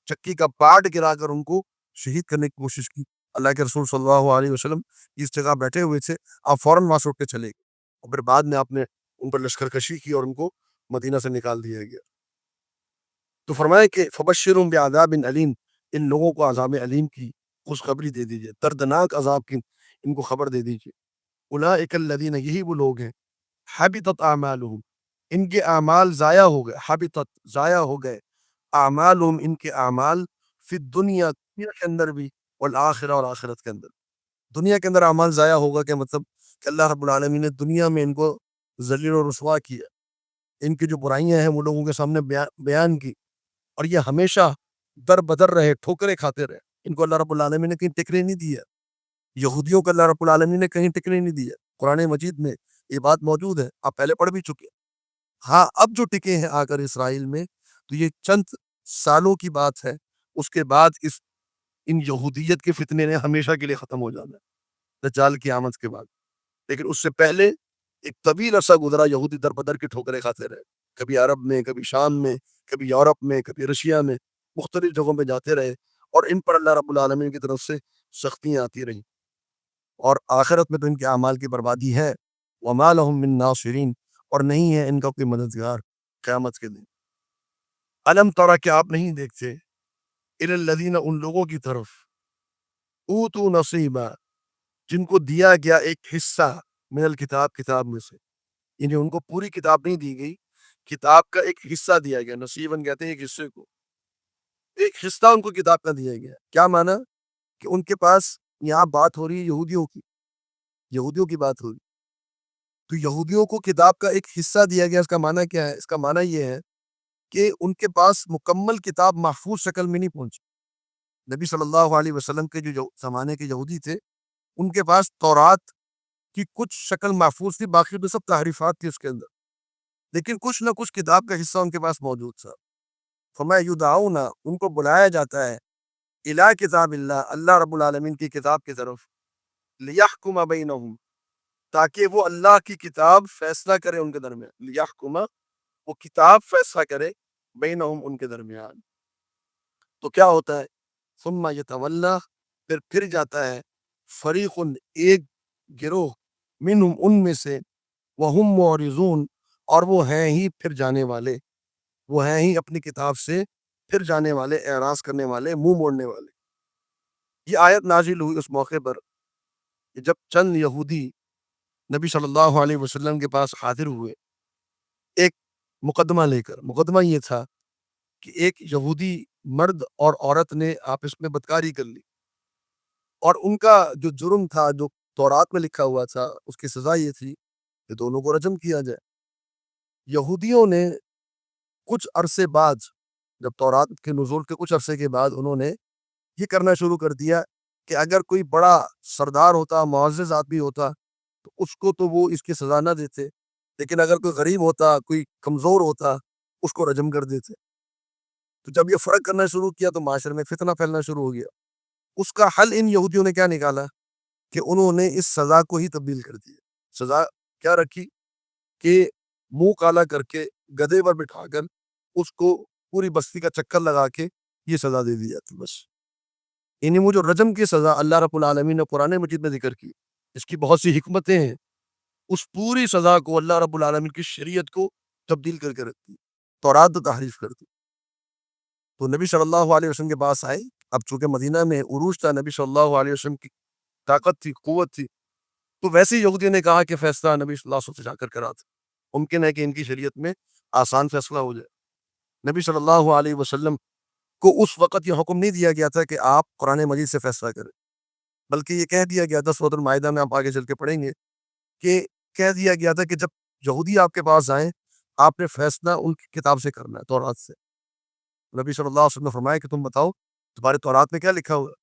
چکی کا پارٹ گرا کر ان کو شہید کرنے کی کوشش کی۔ اللہ کے رسول صلی اللہ علیہ وسلم اس جگہ بیٹھے ہوئے تھے، آپ فوراً وہاں سے اٹھ کے چلے گئے، اور پھر بعد میں آپ نے ان پر لشکر کشی کی اور ان کو مدینہ سے نکال دیا گیا۔ تو فرمایا کہ فبشرهم بعذاب علیم، ان لوگوں کو عذاب علیم کی خوشخبری دے دیجیے، دردناک عذاب کی ان کو خبر دے دیجیے۔ اولئک الذین، یہی وہ لوگ ہیں، حبطت اعمالهم، ان کے اعمال ضائع ہو گئے، حبطت ضائع ہو گئے، اعمالهم ان کے اعمال، فی الدنیا دنیا کے اندر بھی، والآخرہ اور آخرت کے اندر۔ دنیا کے اندر اعمال ضائع ہوگا کہ مطلب کہ اللہ رب العالمین نے دنیا میں ان کو ذلیل و رسوا کیا، ان کی جو برائیاں ہیں وہ لوگوں کے سامنے بیان کی، اور یہ ہمیشہ در بدر رہے، ٹھوکریں کھاتے رہے۔ ان کو اللہ رب العالمین نے کہیں ٹکنے نہیں دیا، یہودیوں کو اللہ رب العالمین نے کہیں ٹکنے نہیں دیا۔ قرآن مجید میں یہ بات موجود ہے، آپ پہلے پڑھ بھی چکے۔ ہاں، اب جو ٹکے ہیں آ کر اسرائیل میں، تو یہ چند سالوں کی بات ہے، اس کے بعد ان یہودیت کے فتنے نے ہمیشہ کے لیے ختم ہو جانا ہے دجال کی آمد کے بعد۔ لیکن اس سے پہلے ایک طویل عرصہ گزرا، یہودی در بدر کی ٹھوکریں کھاتے رہے، کبھی عرب میں، کبھی شام میں، کبھی یورپ میں، کبھی رشیا میں، مختلف جگہوں پہ جاتے رہے، اور ان پر اللہ رب العالمین کی طرف سے سختیاں آتی رہیں، اور آخرت میں تو ان کے اعمال کی بربادی ہے۔ وما لهم من ناصرین، اور نہیں ہے ان کا کوئی مددگار قیامت کے دن۔ الم ترى، کہ آپ نہیں دیکھتے، الی الذین، ان لوگوں کی طرف، اوتوا نصیبا، جن کو دیا گیا ایک حصہ، من الکتاب، کتاب میں سے، یعنی ان کو پوری کتاب نہیں دی گئی، کتاب کا ایک حصہ دیا گیا، نصیباً کہتے ہیں ایک حصے کو، ایک حصہ ان کو کتاب کا دیا گیا۔ کیا معنی؟ کہ ان کے پاس، یہاں بات ہو رہی ہے یہودیوں کی بات ہو رہی، تو یہودیوں کو کتاب کا ایک حصہ دیا گیا۔ اس کا معنی کیا ہے؟ اس کا معنی یہ ہے کہ ان کے پاس مکمل کتاب محفوظ شکل میں نہیں پہنچی۔ نبی صلی اللہ علیہ وسلم کے جو زمانے کے یہودی تھے، ان کے پاس تورات کی کچھ شکل محفوظ تھی، باقی تو سب تحریفات تھی اس کے اندر، لیکن کچھ نہ کچھ کتاب کا حصہ ان کے پاس موجود تھا۔ فرمایا یدعون، ان کو بلایا جاتا ہے، الی کتاب اللہ، اللہ رب العالمین کی کتاب کی طرف، لیحکم بینہم، تاکہ وہ اللہ کی کتاب فیصلہ کرے ان کے درمیان، لیحکم، وہ کتاب فیصلہ کرے، بینہم، ان کے درمیان۔ تو کیا ہوتا ہے؟ ثم یتولی، پھر جاتا ہے، فریق، ایک گروہ، منہم، ان میں سے، وہم معرضون، اور وہ ہیں ہی پھر جانے والے، وہ ہیں ہی اپنی کتاب سے پھر جانے والے، اعراض کرنے والے، منہ موڑنے والے۔ یہ آیت نازل ہوئی اس موقع پر کہ جب چند یہودی نبی صلی اللہ علیہ وسلم کے پاس حاضر ہوئے ایک مقدمہ لے کر۔ مقدمہ یہ تھا کہ ایک یہودی مرد اور عورت نے آپس میں بدکاری کر لی، اور ان کا جو جرم تھا، جو تورات میں لکھا ہوا تھا، اس کی سزا یہ تھی کہ دونوں کو رجم کیا جائے۔ یہودیوں نے کچھ عرصے بعد، جب تورات کے نزول کے کچھ عرصے کے بعد، انہوں نے یہ کرنا شروع کر دیا کہ اگر کوئی بڑا سردار ہوتا، معزز آدمی ہوتا، تو اس کو تو وہ اس کی سزا نہ دیتے، لیکن اگر کوئی غریب ہوتا، کوئی کمزور ہوتا، اس کو رجم کر دیتے. تو جب یہ فرق کرنا شروع کیا تو معاشرے میں فتنہ پھیلنا شروع ہو گیا. اس کا حل ان یہودیوں نے کیا نکالا کہ انہوں نے اس سزا کو ہی تبدیل کر دیا. سزا کیا رکھی کہ منہ کالا کر کے گدھے پر بٹھا کر اس کو پوری بستی کا چکر لگا کے یہ سزا دے دی جاتی بس. یعنی وہ جو رجم کی سزا اللہ رب العالمین نے قرآن مجید میں ذکر کی، اس کی بہت سی حکمتیں ہیں. اس پوری سزا کو اللہ رب العالمین کی شریعت کو تبدیل کر کے رکھ دی، تورات تو تحریف کر دی. تو نبی صلی اللہ علیہ وسلم کے پاس آئے. اب چونکہ مدینہ میں عروج تھا، نبی صلی اللہ علیہ وسلم کی طاقت تھی، قوت تھی، تو ویسے یہودی نے کہا کہ فیصلہ نبی صلی اللہ علیہ وسلم سے جا کر کرا تھا. ممکن ہے کہ ان کی شریعت میں آسان فیصلہ ہو جائے. نبی صلی اللہ علیہ وسلم کو اس وقت یہ حکم نہیں دیا گیا تھا کہ آپ قرآن مجید سے فیصلہ کریں، بلکہ یہ کہہ دیا گیا تھا، سورۃ المائدہ میں آپ آگے چل کے پڑھیں گے کہ کہہ دیا گیا تھا کہ جب یہودی آپ کے پاس آئیں آپ نے فیصلہ ان کی کتاب سے کرنا ہے، تورات سے. نبی صلی اللہ علیہ وسلم نے فرمایا کہ تم بتاؤ تمہارے تورات میں کیا لکھا ہوا ہے؟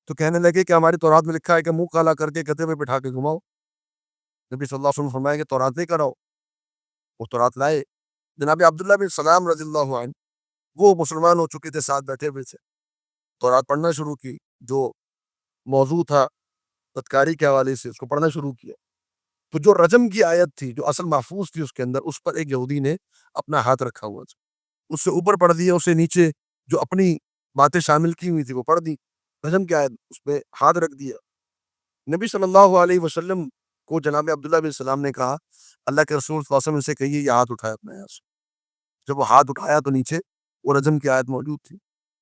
تو کہنے لگے کہ ہماری تورات میں لکھا ہے کہ منہ کالا کر کے گدھے پہ بٹھا کے گھماؤ. نبی صلی اللہ علیہ وسلم نے فرمایا کہ تورات نہیں کراؤ. وہ تورات لائے. جناب عبداللہ بن سلام رضی اللہ عنہ وہ مسلمان ہو چکے تھے، ساتھ بیٹھے ہوئے تھے. تورات پڑھنا شروع کی، جو موضوع تھا بدکاری کے حوالے سے اس کو پڑھنا شروع کیا. تو جو رجم کی آیت تھی، جو اصل محفوظ تھی اس کے اندر، اس پر ایک یہودی نے اپنا ہاتھ رکھا ہوا تھا. اس سے اوپر پڑھ دیا، اسے نیچے جو اپنی باتیں شامل کی ہوئی تھی وہ پڑھ دی. رجم کی آیت اس پہ ہاتھ رکھ دیا. نبی صلی اللہ علیہ وسلم کو جناب عبداللہ بن سلام نے کہا اللہ کے رسول صلی اللہ علیہ وسلم سے کہیے یہ ہاتھ اٹھایا اپنے یہاں سے. جب وہ ہاتھ اٹھایا تو نیچے وہ رجم کی آیت موجود تھی.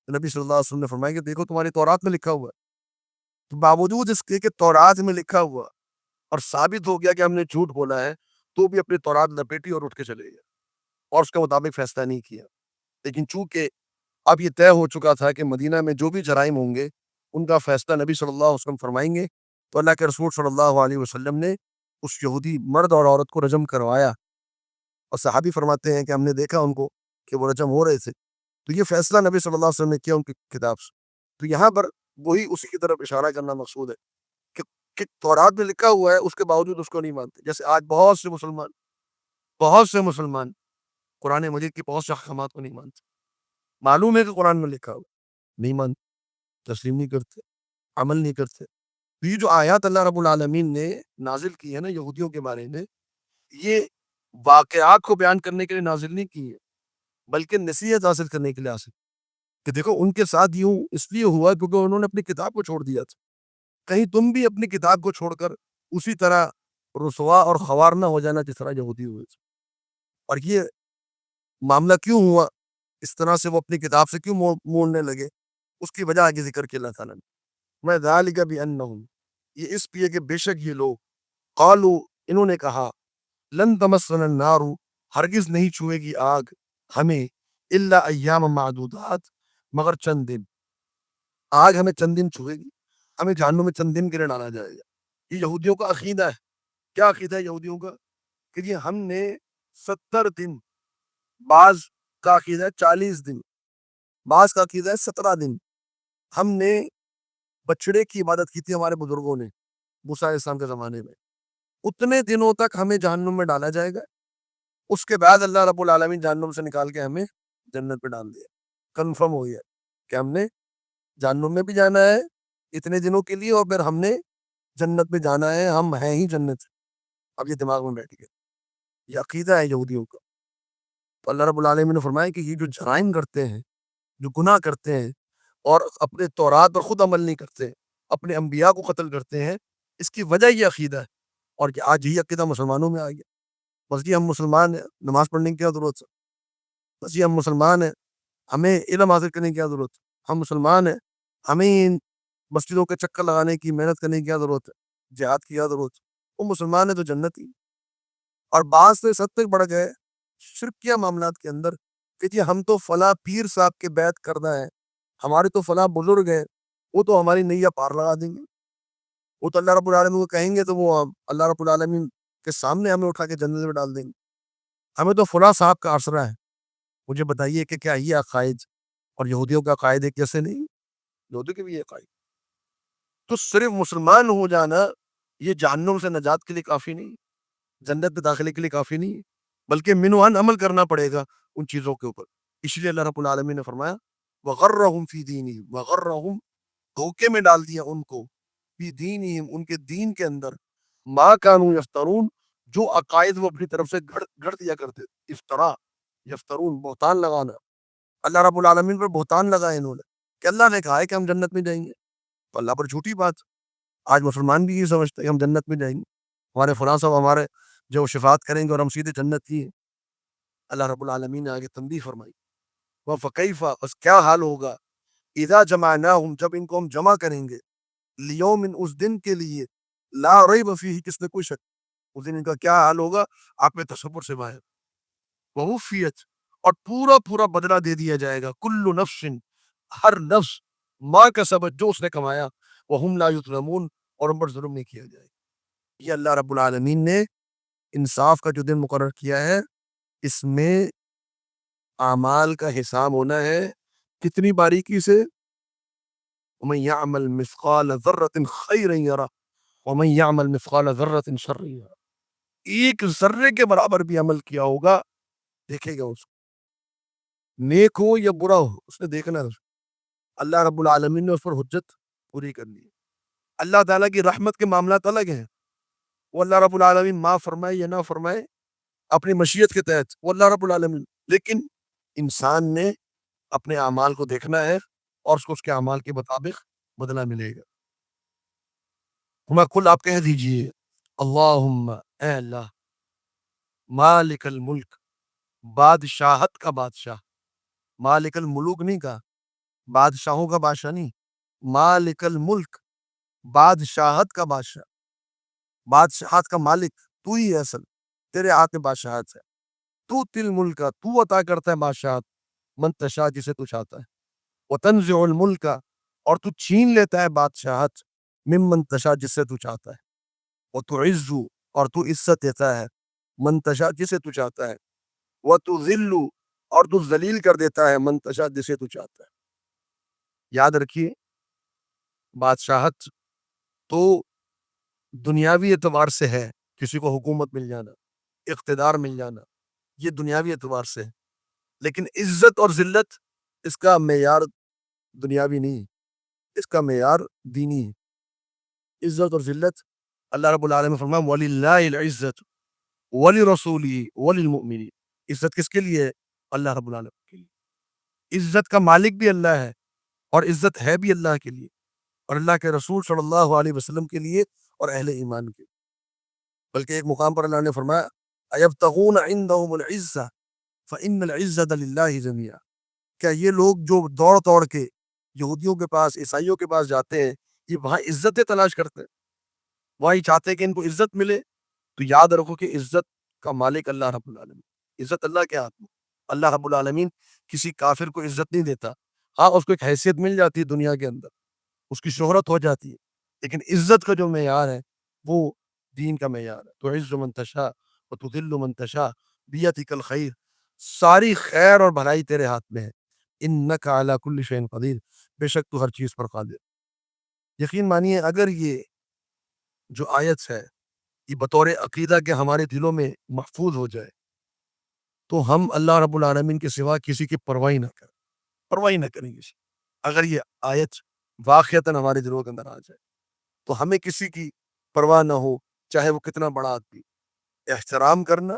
نبی صلی اللہ علیہ وسلم نے فرمایا کہ دیکھو تمہاری تورات میں لکھا ہوا ہے. تو باوجود اس کے کہ تورات میں لکھا ہوا اور ثابت ہو گیا کہ ہم نے جھوٹ بولا ہے، تو بھی اپنی تورات لپیٹی اور اٹھ کے چلے گئے اور اس کے مطابق فیصلہ نہیں کیا. لیکن چونکہ اب یہ طے ہو چکا تھا کہ مدینہ میں جو بھی جرائم ہوں گے ان کا فیصلہ نبی صلی اللہ علیہ وسلم فرمائیں گے، تو اللہ کے رسول صلی اللہ علیہ وسلم نے اس یہودی مرد اور عورت کو رجم کروایا. اور صحابی فرماتے ہیں کہ ہم نے دیکھا ان کو کہ وہ رجم ہو رہے تھے. تو یہ فیصلہ نبی صلی اللہ علیہ وسلم نے کیا ان کی کتاب سے. تو یہاں پر وہی اسی کی طرف اشارہ کرنا مقصود ہے کہ تورات میں لکھا ہوا ہے، اس کے باوجود اس کو نہیں مانتے. جیسے آج بہت سے مسلمان قرآن مجید کی بہت سے احکامات کو نہیں مانتے. معلوم ہے کہ قرآن میں لکھا ہوا نہیں مانتے، تسلیم نہیں کرتے، عمل نہیں کرتے. تو یہ جو آیات اللہ رب العالمین نے نازل کی ہے نا یہودیوں کے بارے میں، یہ واقعات کو بیان کرنے کے لیے نازل نہیں کی ہے، بلکہ نصیحت حاصل کرنے کے لیے حاصل کہ دیکھو ان کے ساتھ یوں اس لیے ہوا کیونکہ انہوں نے اپنی کتاب کو چھوڑ دیا تھا. کہیں تم بھی اپنی کتاب کو چھوڑ کر اسی طرح رسوا اور خوار نہ ہو جانا جس طرح یہودی ہوئے تھے. اور یہ معاملہ کیوں ہوا، اس طرح سے وہ اپنی کتاب سے کیوں موڑنے لگے، اس کی وجہ آگے ذکر کی اللہ تعالیٰ نے. میں ذالک بانہم، یہ اس لیے کہ بے شک یہ لوگ قالو، انہوں نے کہا لن تمسنا النار، ہرگز نہیں چھوئے گی آگ ہمیں الا ایام معدودات، مگر چند دن. آگ ہمیں چند دن چھوئے گی، ہمیں جہنم میں چند دن کے لیے ڈالا جائے گا. یہ یہودیوں کا عقیدہ ہے. کیا عقیدہ ہے یہودیوں کا کہ یہ ہم نے 70 دن، بعض کا عقیدہ ہے 40 دن، بعض کا عقیدہ ہے 17 دن ہم نے بچڑے کی عبادت کی تھی ہمارے بزرگوں نے موسیٰ علیہ السلام کے زمانے میں. اتنے دنوں تک ہمیں جہنم میں ڈالا جائے گا، اس کے بعد اللہ رب العالمین جہنم سے نکال کے ہمیں جنت پہ ڈال دیا. کنفرم ہو گیا کہ ہم نے جہنم میں بھی جانا ہے اتنے دنوں کے لیے، اور پھر ہم نے جنت میں جانا ہے، ہم ہیں ہی جنت. اب یہ دماغ میں بیٹھ گیا، یہ عقیدہ ہے یہودیوں کا. تو اللہ رب العالمین نے فرمایا کہ یہ جو جرائم کرتے ہیں، جو گناہ کرتے ہیں اور اپنے تورات پر خود عمل نہیں کرتے، اپنے انبیاء کو قتل کرتے ہیں، اس کی وجہ یہ عقیدہ ہے. اور کہ آج یہ عقیدہ مسلمانوں میں آ گیا. بس یہ ہم مسلمان ہیں، نماز پڑھنے کی کیا ضرورت ہے؟ بس یہ ہم مسلمان ہیں، ہمیں علم حاصل کرنے کی کیا ضرورت ہے؟ ہم مسلمان ہیں، ہمیں ان مسجدوں کے چکر لگانے کی، محنت کرنے کی کیا ضرورت ہے؟ جہاد کی کیا ضرورت ہے؟ وہ مسلمان ہے تو جنت ہی. اور بعض سے سب تک بڑھ گئے شرکیہ معاملات کے اندر کہ جی ہم تو فلاں پیر صاحب کے بیعت کرنا ہے، ہمارے تو فلاں بزرگ ہیں، وہ تو ہماری نیا پار لگا دیں گے، وہ تو اللہ رب العالمین کو کہیں گے تو وہ اللہ رب العالمین کے سامنے ہمیں اٹھا کے جنت میں ڈال دیں گے. ہمیں تو فلاں صاحب کا آسرا ہے. مجھے بتائیے کہ کیا یہ عقائد اور یہودیوں کا عقائد ایک جیسے نہیں؟ یہودیوں کے بھی یہ عقائد. تو صرف مسلمان ہو جانا یہ جہنم سے نجات کے لیے کافی نہیں، جنت میں داخلے کے لیے کافی نہیں، بلکہ منوان عمل کرنا پڑے گا. ان چیزوں کے اوپر. اس لیے اللہ رب العالمین نے فرمایا وغرہم فی دینہم، وغرہم دھوکے میں ڈال دیا ان کو، فی دینہم ان کے دین کے اندر، ما کانوا یفترون جو عقائد وہ اپنی طرف سے گھڑ دیا کرتے. افطرا، یفترون بہتان لگانا. اللہ رب العالمین پر بہتان لگائے انہوں نے کہ اللہ نے کہا ہے کہ ہم جنت میں جائیں گے، تو اللہ پر جھوٹی بات. آج مسلمان بھی یہ سمجھتے ہیں کہ ہم جنت میں جائیں گے، ہمارے فلاں صاحب ہمارے جو شفاعت کریں گے اور ہم سیدھے جنت کی ہیں. اللہ رب العالمین نے آگے تنبیہ فرمائی وَفَكَيْفَ بس کیا حال ہوگا اذا جمعناہم جب ان کو ہم جمع کریں گے، لیوم اس دن کے لیے، لا ریب فیہ جس میں کوئی شک. اس دن ان کا کیا حال ہوگا آپ میں تصور سے باہر. وَوُفِّیَتْ اور پورا پورا بدلہ دے دیا جائے گا، کل نفس ہر نفس ما کسبت جو اس نے کمایا، وہم لا یظلمون اور ان پر ظلم نہیں کیا جائے گا. یہ اللہ رب العالمین نے انصاف کا جو دن مقرر کیا ہے، اس میں اعمال کا حساب ہونا ہے کتنی باریکی سے. وَمَن يَعْمَلْ مِثْقَالَ ذَرَّةٍ خَيْرًا يَرَهُ وَمَن يَعْمَلْ مِثْقَالَ ذَرَّةٍ شَرًّا يَرَهُ. ایک ذرے کے برابر بھی عمل کیا ہوگا دیکھے گا اس کو، نیک ہو یا برا ہو اس نے دیکھنا ہے. اللہ رب العالمین نے اس پر حجت پوری کرنی ہے. اللہ تعالیٰ کی رحمت کے معاملات الگ ہیں، وہ اللہ رب العالمین معاف فرمائے یا نہ فرمائے اپنی مشیت کے تحت، وہ اللہ رب العالمین. لیکن انسان نے اپنے اعمال کو دیکھنا ہے اور اس کو اس کے اعمال کے مطابق بدلہ ملے گا. ہمیں کل آپ کہہ دیجئے اللہم اے اللہ، مالک الملک بادشاہت کا بادشاہ، مالک الملوک نہیں کہا، بادشاہوں کا بادشاہ نہیں، مالک الملک بادشاہت کا بادشاہ، بادشاہت کا مالک تو ہی ہے، اصل تیرے ہاتھ میں بادشاہت ہے. تو تل ملک تو عطا کرتا ہے بادشاہت من تشاء جسے تو چاہتا ہے، وتنزع الملک اور تو چھین لیتا ہے بادشاہت ممن تشاء جس سے تو چاہتا ہے، وتعز اور تو عزت دیتا ہے من تشاء جسے تو چاہتا ہے، وتذل اور تو ذلیل کر دیتا ہے من تشاء جسے تو چاہتا ہے. یاد رکھیے بادشاہت تو دنیاوی اعتبار سے ہے، کسی کو حکومت مل جانا، اقتدار مل جانا، یہ دنیاوی اعتبار سے ہے. لیکن عزت اور ذلت اس کا معیار دنیاوی نہیں، اس کا معیار دینی ہے. عزت اور ذلت اللہ رب العالمین فرمایا وَلِلَّهِ الْعِزَّةُ وَلِرَسُولِهِ وَلِلْمُؤْمِنِينَ. عزت کس کے لیے ہے؟ اللہ رب العالمین کے لیے. عزت کا مالک بھی اللہ ہے اور عزت ہے بھی اللہ کے لیے اور اللہ کے رسول صلی اللہ علیہ وسلم کے لیے اور اہل ایمان کے لیے. بلکہ ایک مقام پر اللہ نے فرمایا اَيَبْتَغُونَ عِندَهُمُ الْعِزَّةَ فَإِنَّ الْعِزَّةَ لِلَّهِ جَمِيعًا. کیا یہ لوگ جو دوڑ دوڑ کے یہودیوں کے پاس، عیسائیوں کے پاس جاتے ہیں، یہ وہاں عزتیں تلاش کرتے ہیں، وہاں یہ چاہتے ہیں کہ ان کو عزت ملے؟ تو یاد رکھو کہ عزت کا مالک اللہ رب العالمین، عزت اللہ کے ہاتھ میں. اللہ رب العالمین کسی کافر کو عزت نہیں دیتا. ہاں اس کو ایک حیثیت مل جاتی ہے دنیا کے اندر، اس کی شہرت ہو جاتی ہے، لیکن عزت کا جو معیار ہے وہ دین کا معیار ہے. تعز من تشاء وتذل من تشاء بیدک الخیر. ساری خیر اور بھلائی تیرے ہاتھ میں ہے. انک علی کل شیء قدیر. بے شک تو ہر چیز پر قادر. یقین مانیے اگر یہ جو آیت ہے یہ بطور عقیدہ کے ہمارے دلوں میں محفوظ ہو جائے تو ہم اللہ رب العالمین کے سوا کسی کی پرواہ نہ کریں، پرواہ نہ کریں کسی. اگر یہ آیت واقعتاً ہمارے دلوں کے اندر آ جائے تو ہمیں کسی کی پرواہ نہ ہو، چاہے وہ کتنا بڑا آدمی. احترام کرنا،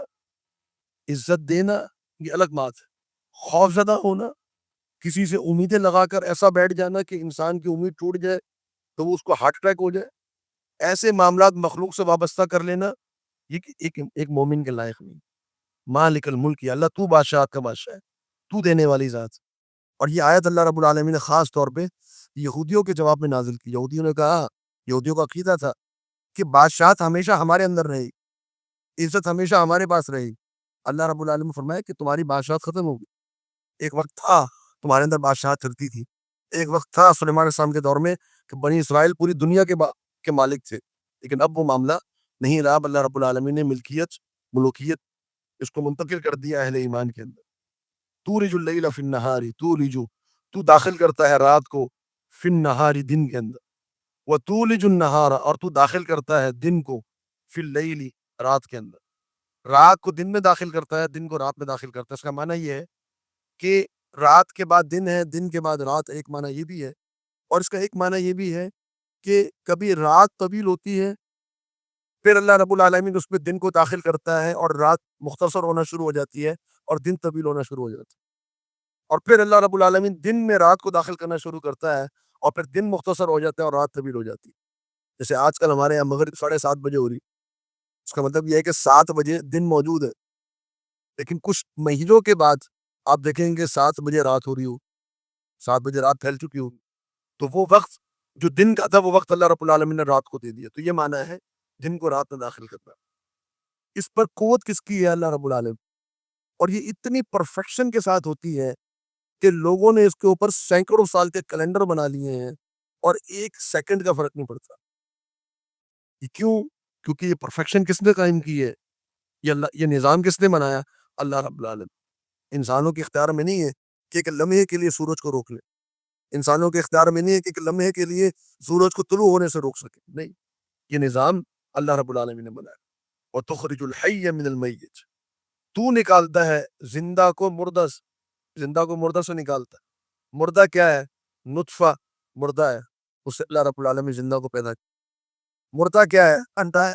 عزت دینا یہ الگ بات ہے. خوف زدہ ہونا، کسی سے امیدیں لگا کر ایسا بیٹھ جانا کہ انسان کی امید ٹوٹ جائے تو وہ اس کو ہارٹ اٹیک ہو جائے، ایسے معاملات مخلوق سے وابستہ کر لینا یہ ایک مومن کے لائق نہیں. مالک الملک یا اللہ تو بادشاہت کا بادشاہ ہے، تو دینے والی ذات. اور یہ آیت اللہ رب العالمین نے خاص طور پہ یہودیوں کے جواب میں نازل کی. یہودیوں نے کہا، یہودیوں کا عقیدہ تھا کہ بادشاہت ہمیشہ ہمارے اندر رہے گی، عزت ہمیشہ ہمارے پاس رہے گی. اللہ رب العالمین نے فرمایا کہ تمہاری بادشاہت ختم ہوگی. ایک وقت تھا تمہارے اندر بادشاہت چلتی تھی، ایک وقت تھا سلیمان علیہ السلام کے دور میں کہ بنی اسرائیل پوری دنیا کے مالک تھے، لیکن اب وہ معاملہ نہیں رہا. اللہ رب العالمین نے ملوکیت اس کو منتقل کر دیا اہل ایمان کے اندر. تولج اللیل فی النہار، تو داخل کرتا ہے رات کو فی النہار دن کے اندر، وتولج النہار اور تو داخل کرتا ہے دن کو فی اللیل رات کے اندر. رات کو دن میں داخل کرتا ہے، دن کو رات میں داخل کرتا ہے۔ اس کا معنی یہ ہے کہ رات کے بعد دن ہے، دن کے بعد رات، ایک معنی یہ بھی ہے۔ اور اس کا ایک معنی یہ بھی ہے کہ کبھی رات طویل ہوتی ہے، پھر اللہ رب العالمین اس پہ دن کو داخل کرتا ہے اور رات مختصر ہونا شروع ہو جاتی ہے اور دن طویل ہونا شروع ہو جاتا ہے، اور پھر اللہ رب العالمین دن میں رات کو داخل کرنا شروع کرتا ہے اور پھر دن مختصر ہو جاتا ہے اور رات طویل ہو جاتی ہے۔ جیسے آج کل ہمارے یہاں مغرب 7:30 بجے ہو رہی، اس کا مطلب یہ ہے کہ 7 بجے دن موجود ہے، لیکن کچھ مہینوں کے بعد آپ دیکھیں گے 7 بجے رات ہو رہی ہو، 7 بجے رات پھیل چکی ہو، تو وہ وقت جو دن کا تھا وہ وقت اللہ رب العالمین نے رات کو دے دیا۔ تو یہ معنی ہے دن کو رات میں داخل کرنا۔ اس پر قوت کس کی ہے؟ اللہ رب العالمین۔ اور یہ اتنی پرفیکشن کے ساتھ ہوتی ہے کہ لوگوں نے اس کے اوپر سینکڑوں سال کے کیلنڈر بنا لیے ہیں اور ایک سیکنڈ کا فرق نہیں پڑتا۔ یہ کیوں؟ کیونکہ یہ پرفیکشن کس نے قائم کی ہے؟ یہ نظام کس نے بنایا؟ اللہ رب العالمین۔ انسانوں کے اختیار میں نہیں ہے کہ ایک لمحے کے لیے سورج کو روک لے، انسانوں کے اختیار میں نہیں ہے کہ ایک لمحے کے لیے سورج کو طلوع ہونے سے روک سکے، نہیں، یہ نظام اللہ رب العالمین نے بنایا۔ وَتُخْرِجُ الْحَيَّ مِنَ الْمَيِّتِ، تو نکالتا ہے زندہ کو مردہ سے، زندہ کو مردہ سے نکالتا ہے۔ مردہ کیا ہے؟ نطفہ مردہ ہے، اس سے اللہ رب العالمین زندہ کو پیدا کیا۔ مردہ کیا ہے؟ انڈا ہے،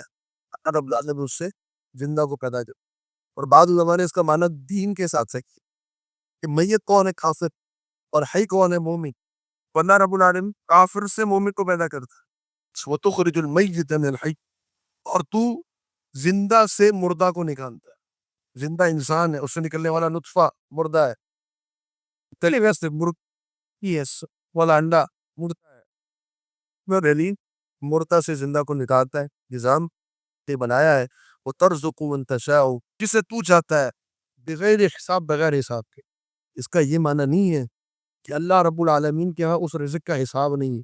اللہ رب العالمین اس سے زندہ کو پیدا کیا۔ اور بعض علماء نے اس کا معنی دین کے ساتھ سے کیا کہ میت کون ہے؟ کافر، اور حی کون ہے؟ مومن۔ اللہ رب العالمین کافر سے مومن کو پیدا کرتا ہے۔ وَتُخْرِجُ الْمَيِّتَ مِنَ الْحَيِّ، اور تو زندہ سے مردہ کو نکالتا ہے۔ زندہ انسان ہے، اس سے نکلنے والا نطفہ مردہ ہے، تلی ویسے مرغی ہے والا انڈا مردہ ہے، مردہ سے زندہ کو نکالتا ہے۔ نظام نے بنایا ہے، وہ ترزق من تشاء، جسے تو چاہتا ہے، بغیر حساب، بغیر حساب کے۔ اس کا یہ معنی نہیں ہے کہ اللہ رب العالمین کے ہاں اس رزق کا حساب نہیں ہے۔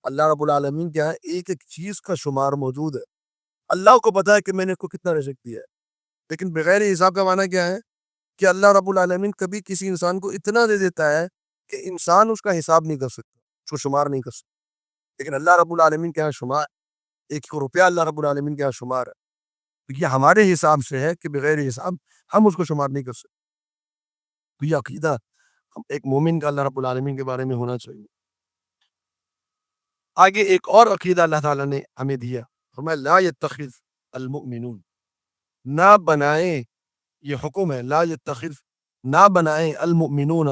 اللہ رب العالمین کے ہاں ایک ایک چیز کا شمار موجود ہے۔ اللہ کو پتا ہے کہ میں نے اس کو کتنا رزق دیا ہے، لیکن بغیر حساب کا معنی کیا ہے؟ کہ اللہ رب العالمین کبھی کسی انسان کو اتنا دے دیتا ہے کہ انسان اس کا حساب نہیں کر سکتا، اس کو شمار نہیں کر سکتا، لیکن اللہ رب العالمین کے ہاں شمار، ایک روپیہ اللہ رب العالمین کے ہاں شمار ہے۔ تو یہ ہمارے حساب سے ہے کہ بغیر حساب ہم اس کو شمار نہیں کر سکتے۔ تو یہ عقیدہ ایک مومن کا اللہ رب العالمین کے بارے میں ہونا چاہیے۔ آگے ایک اور عقیدہ اللہ تعالیٰ نے ہمیں دیا، فرمایا لا يتخذ المؤمنون، نہ بنائیں، یہ حکم ہے، لا يتخذ، نہ بنائیں، المؤمنون،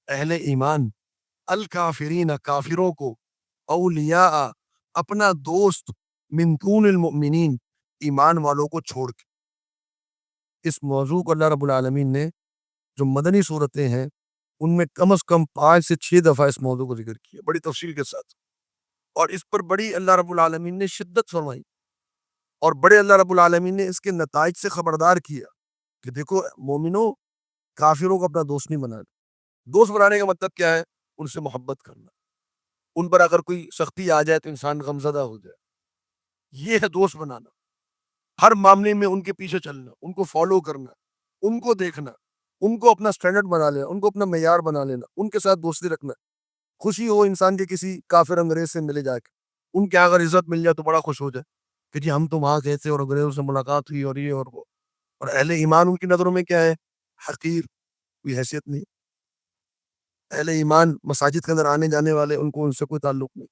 اہل ایمان، الکافرین، کافروں کو، اولیاء، اپنا دوست، من دون المؤمنین، ایمان والوں کو چھوڑ کے۔ اس موضوع کو اللہ رب العالمین نے جو مدنی صورتیں ہیں ان میں کم از کم 5 سے 6 دفعہ اس موضوع کو ذکر کیا، بڑی تفصیل کے ساتھ، اور اس پر بڑی اللہ رب العالمین نے شدت فرمائی، اور بڑے اللہ رب العالمین نے اس کے نتائج سے خبردار کیا کہ دیکھو مومنوں، کافروں کو اپنا دوست نہیں بنانا۔ دوست بنانے کا مطلب کیا ہے؟ ان سے محبت کرنا، ان پر اگر کوئی سختی آ جائے تو انسان غمزدہ ہو جائے، یہ ہے دوست بنانا۔ ہر معاملے میں ان کے پیچھے چلنا، ان کو فالو کرنا، ان کو دیکھنا، ان کو اپنا سٹینڈرڈ بنا لینا، ان کو اپنا معیار بنا لینا، ان کے ساتھ دوستی رکھنا۔ خوشی ہو انسان کے کسی کافر انگریز سے ملے جا کے، ان کے اگر عزت مل جائے تو بڑا خوش ہو جائے کہ جی ہم تو وہاں گئے تھے اور انگریزوں سے ملاقات ہوئی اور یہ اور وہ۔ اور اہل ایمان ان کی نظروں میں کیا ہے؟ حقیر، کوئی حیثیت نہیں۔ اہل ایمان مساجد کے اندر آنے جانے والے، ان کو ان سے کوئی تعلق نہیں،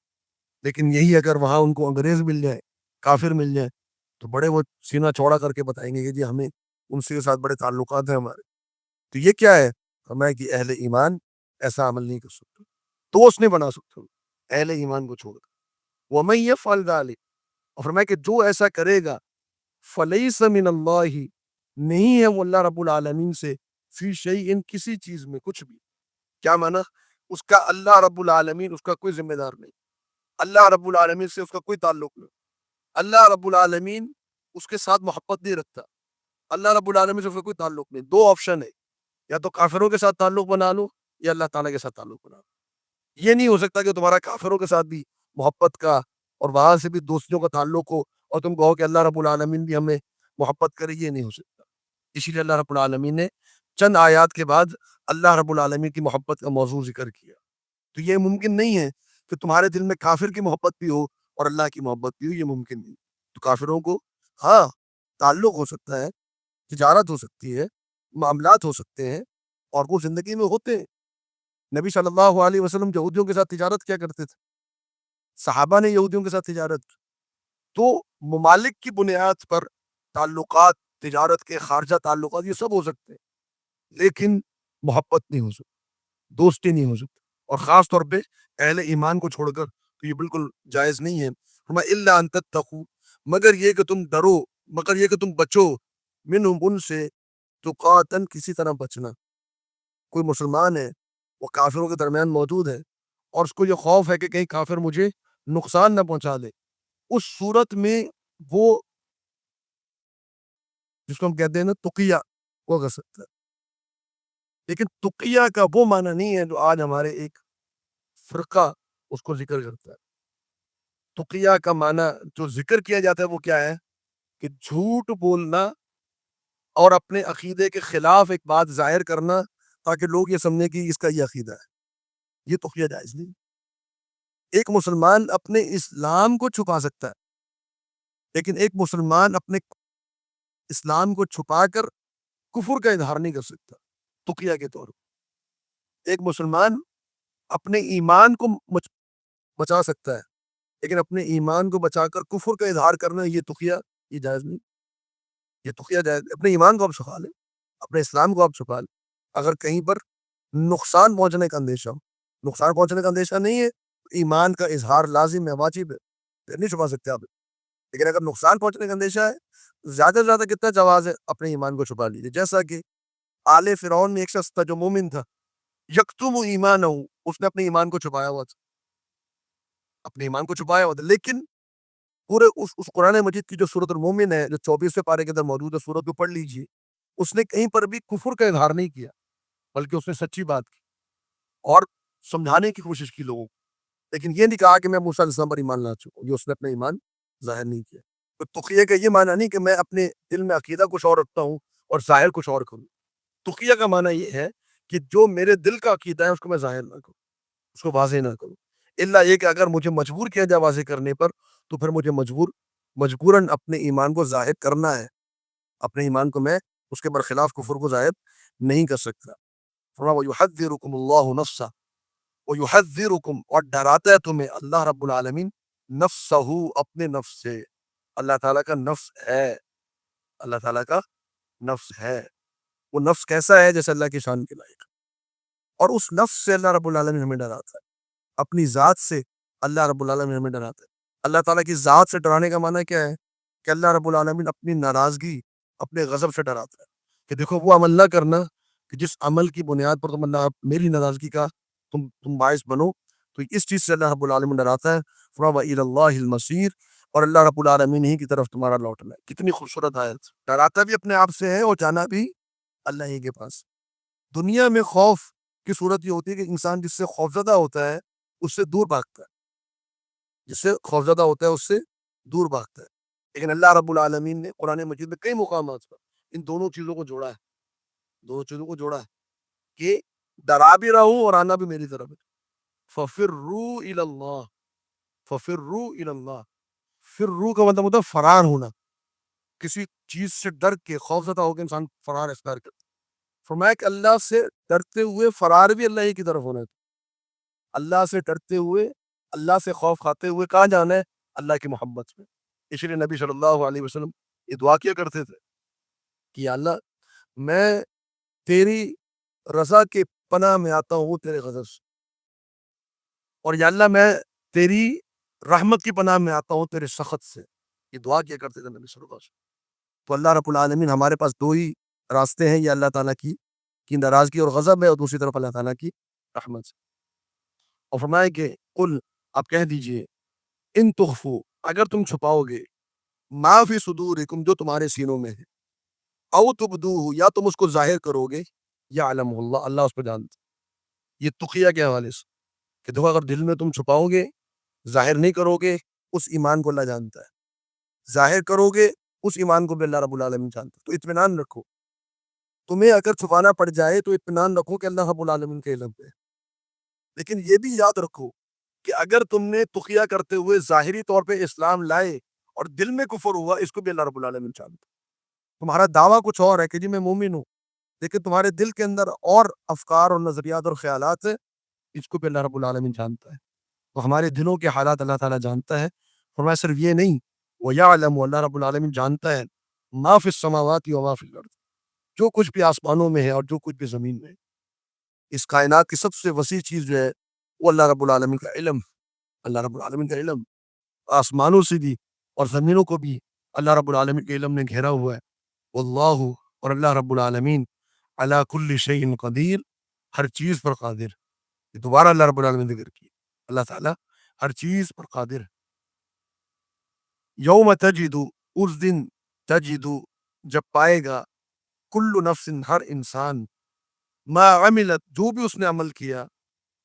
لیکن یہی اگر وہاں ان کو انگریز مل جائے، کافر مل جائے، تو بڑے وہ سینہ چوڑا کر کے بتائیں گے کہ جی ہمیں ان سے ساتھ بڑے تعلقات ہیں ہمارے۔ تو یہ کیا ہے؟ فرمایا کہ اہل ایمان ایسا عمل نہیں کر سکتا، دوست نہیں بنا سکتا اہل ایمان کو چھوڑ کر۔ وَمَن يَفْعَلْ ذَلِكَ، اور فرمایا کہ جو ایسا کرے گا، فَلَيْسَ مِنَ اللَّهِ، نہیں ہے وہ اللہ رب العالمین سے، فی شیء، کسی چیز میں، کچھ بھی۔ کیا معنی؟ اس کا اللہ رب العالمین اس کا کوئی ذمہ دار نہیں، اللہ رب العالمین سے اس کا کوئی تعلق نہیں، اللہ رب العالمین اس کے ساتھ محبت نہیں رکھتا، اللہ رب العالمین سے اس کا کوئی تعلق نہیں۔ دو آپشن ہے، یا تو کافروں کے ساتھ تعلق بنا لو یا اللہ تعالیٰ کے ساتھ تعلق بنا لو۔ یہ نہیں ہو سکتا کہ تمہارا کافروں کے ساتھ بھی محبت کا اور وہاں سے بھی دوستیوں کا تعلق ہو اور تم کہو کہ اللہ رب العالمین بھی ہمیں محبت کرے، یہ نہیں ہو سکتا۔ اسی لیے اللہ رب العالمین نے چند آیات کے بعد اللہ رب العالمین کی محبت کا موضوع ذکر کیا۔ تو یہ ممکن نہیں ہے کہ تمہارے دل میں کافر کی محبت بھی ہو اور اللہ کی محبت بھی ہو، یہ ممکن نہیں۔ تو کافروں کو ہاں تعلق ہو سکتا ہے، تجارت ہو سکتی ہے، معاملات ہو سکتے ہیں، اور وہ زندگی میں ہوتے ہیں۔ نبی صلی اللہ علیہ وسلم یہودیوں کے ساتھ تجارت کیا کرتے تھے، صحابہ نے یہودیوں کے ساتھ تجارت کی۔ تو ممالک کی بنیاد پر تعلقات، تجارت کے خارجہ تعلقات، یہ سب ہو سکتے ہیں، لیکن محبت نہیں ہو سکتی، دوستی نہیں ہو سکتی، اور خاص طور پہ اہل ایمان کو چھوڑ کر تو یہ بالکل جائز نہیں ہے۔ فرمایا الا ان تتقوا، مگر یہ کہ تم ڈرو، مگر یہ کہ تم بچو، منہم ان سے، تقاتن کسی طرح بچنا۔ کوئی مسلمان ہے، وہ کافروں کے درمیان موجود ہے، اور اس کو یہ خوف ہے کہ کہیں کافر مجھے نقصان نہ پہنچا دے، اس صورت میں وہ جس کو ہم کہتے ہیں نا تقیہ، وہ کر سکتا ہے۔ لیکن تقیہ کا وہ معنی نہیں ہے جو آج ہمارے ایک فرقہ اس کو ذکر کرتا ہے۔ تقیہ کا معنی جو ذکر کیا جاتا ہے وہ کیا ہے کہ جھوٹ بولنا اور اپنے عقیدے کے خلاف ایک بات ظاہر کرنا تاکہ لوگ یہ سمجھیں کہ اس کا یہ عقیدہ ہے، یہ تقیہ جائز نہیں۔ ایک مسلمان اپنے اسلام کو چھپا سکتا ہے، لیکن ایک مسلمان اپنے اسلام کو چھپا کر کفر کا اظہار نہیں کر سکتا تقیہ کے طور پر۔ ایک مسلمان اپنے ایمان کو بچا سکتا ہے، لیکن اپنے ایمان کو بچا کر کفر کا اظہار کرنا یہ تقیہ، یہ جائز نہیں، یہ تقیہ جائز۔ اپنے ایمان کو آپ چھپا لیں، اپنے اسلام کو آپ چھپا لیں، اگر کہیں پر نقصان پہنچنے کا اندیشہ ہو، نقصان پہنچنے کا اندیشہ نہیں ہے، ایمان کا اظہار لازم ہے، واجب ہے، پھر نہیں چھپا سکتے آپ۔ لیکن اگر نقصان پہنچنے کا اندیشہ ہے، زیادہ سے زیادہ کتنا جواز ہے اپنے ایمان کو چھپا لیجیے۔ جیسا کہ آل فرعون میں ایک شخص تھا جو مومن تھا، یکتم ایمانہ، اس نے اپنے ایمان کو چھپایا ہوا تھا، اپنے ایمان کو چھپایا ہوا تھا، لیکن پورے اس قرآن مجید کی جو سورۃ المومن ہے، جو 24ویں پارے کے اندر موجود ہے، سورۃ کو پڑھ لیجیے، اس نے کہیں پر بھی کفر کا اظہار نہیں کیا، بلکہ اس نے سچی بات کی اور سمجھانے کی کوشش کی لوگوں کو، لیکن یہ نہیں کہا کہ میں موسیٰ علیہ السلام پر ایمان لا چکا ہوں، یہ اس نے اپنا ایمان ظاہر نہیں کیا۔ تو تقیہ کا یہ معنی نہیں کہ میں اپنے دل میں عقیدہ کچھ اور رکھتا ہوں اور ظاہر کچھ اور کروں۔ تقیہ کا معنی یہ ہے کہ جو میرے دل کا عقیدہ ہے اس کو میں ظاہر نہ کروں، اس کو واضح نہ کروں، الا یہ کہ اگر مجھے مجبور کیا جائے واضح کرنے پر تو پھر مجھے مجبوراً اپنے ایمان کو ظاہر کرنا ہے، اپنے ایمان کو میں اس کے برخلاف کفر کو ظاہر نہیں کر سکتا۔ فرمایا وَيُحَذِّرُكُمُ اللَّهُ نَفْسَهُ، وَيُحَذِّرُكُمْ، اور ڈراتا ہے تمہیں اللہ رب العالمین، نَفْسَهُ، اپنے نفس سے۔ اللہ تعالیٰ کا نفس ہے، اللہ تعالیٰ کا نفس ہے، وہ نفس کیسا ہے؟ جیسے اللہ کی شان کے لائق، اور اس نفس سے اللہ رب العالمین ہمیں ڈراتا ہے، اپنی ذات سے اللہ رب العالمین ہمیں ڈراتا ہے۔ اللہ تعالیٰ کی ذات سے ڈرانے کا معنی کیا ہے؟ کہ اللہ رب العالمین اپنی ناراضگی، اپنے غضب سے ڈراتا ہے، کہ دیکھو وہ عمل نہ کرنا کہ جس عمل کی بنیاد پر تم اللہ میری ناراضگی کا تم باعث بنو، تو اس چیز سے اللہ رب العالمین ڈراتا ہے۔ فرمایا وَإِلَى اللَّهِ الْمَصِيرُ، اور اللہ رب العالمین ہی کی طرف تمہارا لوٹنا ہے۔ کتنی خوبصورت آیت، ڈراتا بھی اپنے آپ سے ہے اور جانا بھی اللہ ہی کے پاس۔ دنیا میں خوف کی صورت یہ ہوتی ہے کہ انسان جس سے خوفزدہ ہوتا ہے اس سے دور بھاگتا ہے، جس سے خوفزدہ ہوتا ہے اس سے دور بھاگتا ہے، لیکن اللہ رب العالمین نے قرآن مجید میں کئی مقامات پر ان دونوں چیزوں کو جوڑا ہے، دونوں چیزوں کو جوڑا ہے کہ ڈرا بھی رہا ہوں اور آنا بھی میری طرف ہے۔ فَفِرُّوا إِلَى اللَّهِ، فَفِرُّوا إِلَى اللَّهِ، فرو کا مطلب ہوتا ہے فرار ہونا، کسی چیز سے ڈر کے خوفزدہ ہو کے انسان فرار اختیار کرتا ہے۔ فرمایا کہ اللہ سے ڈرتے ہوئے فرار بھی اللہ ہی کی طرف ہونا ہے، اللہ سے ڈرتے ہوئے، اللہ سے خوف کھاتے ہوئے کہاں جانا ہے؟ اللہ کی محبت میں۔ اس لیے نبی صلی اللہ علیہ وسلم یہ دعا کیا کرتے تھے کہ یا اللہ میں تیری رضا کے پناہ میں آتا ہوں تیرے غضب سے، اور یا اللہ میں تیری رحمت کی پناہ میں آتا ہوں تیرے سخط سے۔ یہ دعا کیا کرتے تھے نبی صلی اللہ علیہ وسلم۔ تو اللہ رب العالمین، ہمارے پاس دو ہی راستے ہیں، یہ اللہ تعالیٰ کی ناراضگی اور غضب ہے، اور دوسری طرف اللہ تعالیٰ کی رحمت سے۔ اور فرمایا کہ قل، آپ کہہ دیجئے، ان تخفوا، اگر تم چھپاؤ گے، ما فی صدورکم، جو تمہارے سینوں میں ہے، او تبدوہ، یا تم اس کو ظاہر کرو گے، یعلمہ اللہ، اللہ اس کو جانتا ہے۔ یہ تقیہ کے حوالے سے کہ دیکھو اگر دل میں تم چھپاؤ گے، ظاہر نہیں کرو گے، اس ایمان کو اللہ جانتا ہے، ظاہر کرو گے اس ایمان کو بھی اللہ رب العالمین جانتا ہے۔ تو اطمینان رکھو، تمہیں اگر چھپانا پڑ جائے تو اطمینان رکھو کہ اللہ رب العالمین کے علم پہ ہے، لیکن یہ بھی یاد رکھو کہ اگر تم نے تقیہ کرتے ہوئے ظاہری طور پہ اسلام لائے اور دل میں کفر ہوا، اس کو بھی اللہ رب العالمین جانتا ہے۔ تمہارا دعویٰ کچھ اور ہے کہ جی میں مومن ہوں، لیکن تمہارے دل کے اندر اور افکار اور نظریات اور خیالات ہیں، اس کو بھی اللہ رب العالمین جانتا ہے۔ تو ہمارے دلوں کے حالات اللہ تعالیٰ جانتا ہے۔ فرمایا صرف یہ نہیں، وَيَعْلَمُ، اللہ رب العالمین جانتا ہے مَا فِي السَّمَاوَاتِ وَمَا فِي الْأَرْضِ، جو کچھ بھی آسمانوں میں ہے اور جو کچھ بھی زمین میں ہے۔ اس کائنات کی سب سے وسیع چیز جو ہے وہ اللہ رب العالمین کا علم، اللہ رب العالمین کا علم، آسمانوں سے بھی اور زمینوں کو بھی اللہ رب العالمین کے علم نے گھیرا ہوا ہے۔ واللہ، اور اللہ رب العالمین علی کل شیء قدیر، ہر چیز پر قادر۔ یہ دوبارہ اللہ رب العالمین نے ذکر کی، اللہ تعالیٰ ہر چیز پر قادر ہے۔ یوم تجد، اس دن، تجد جب پائے گا، کل نفس، ہر انسان، ما عملت، جو بھی اس نے عمل کیا،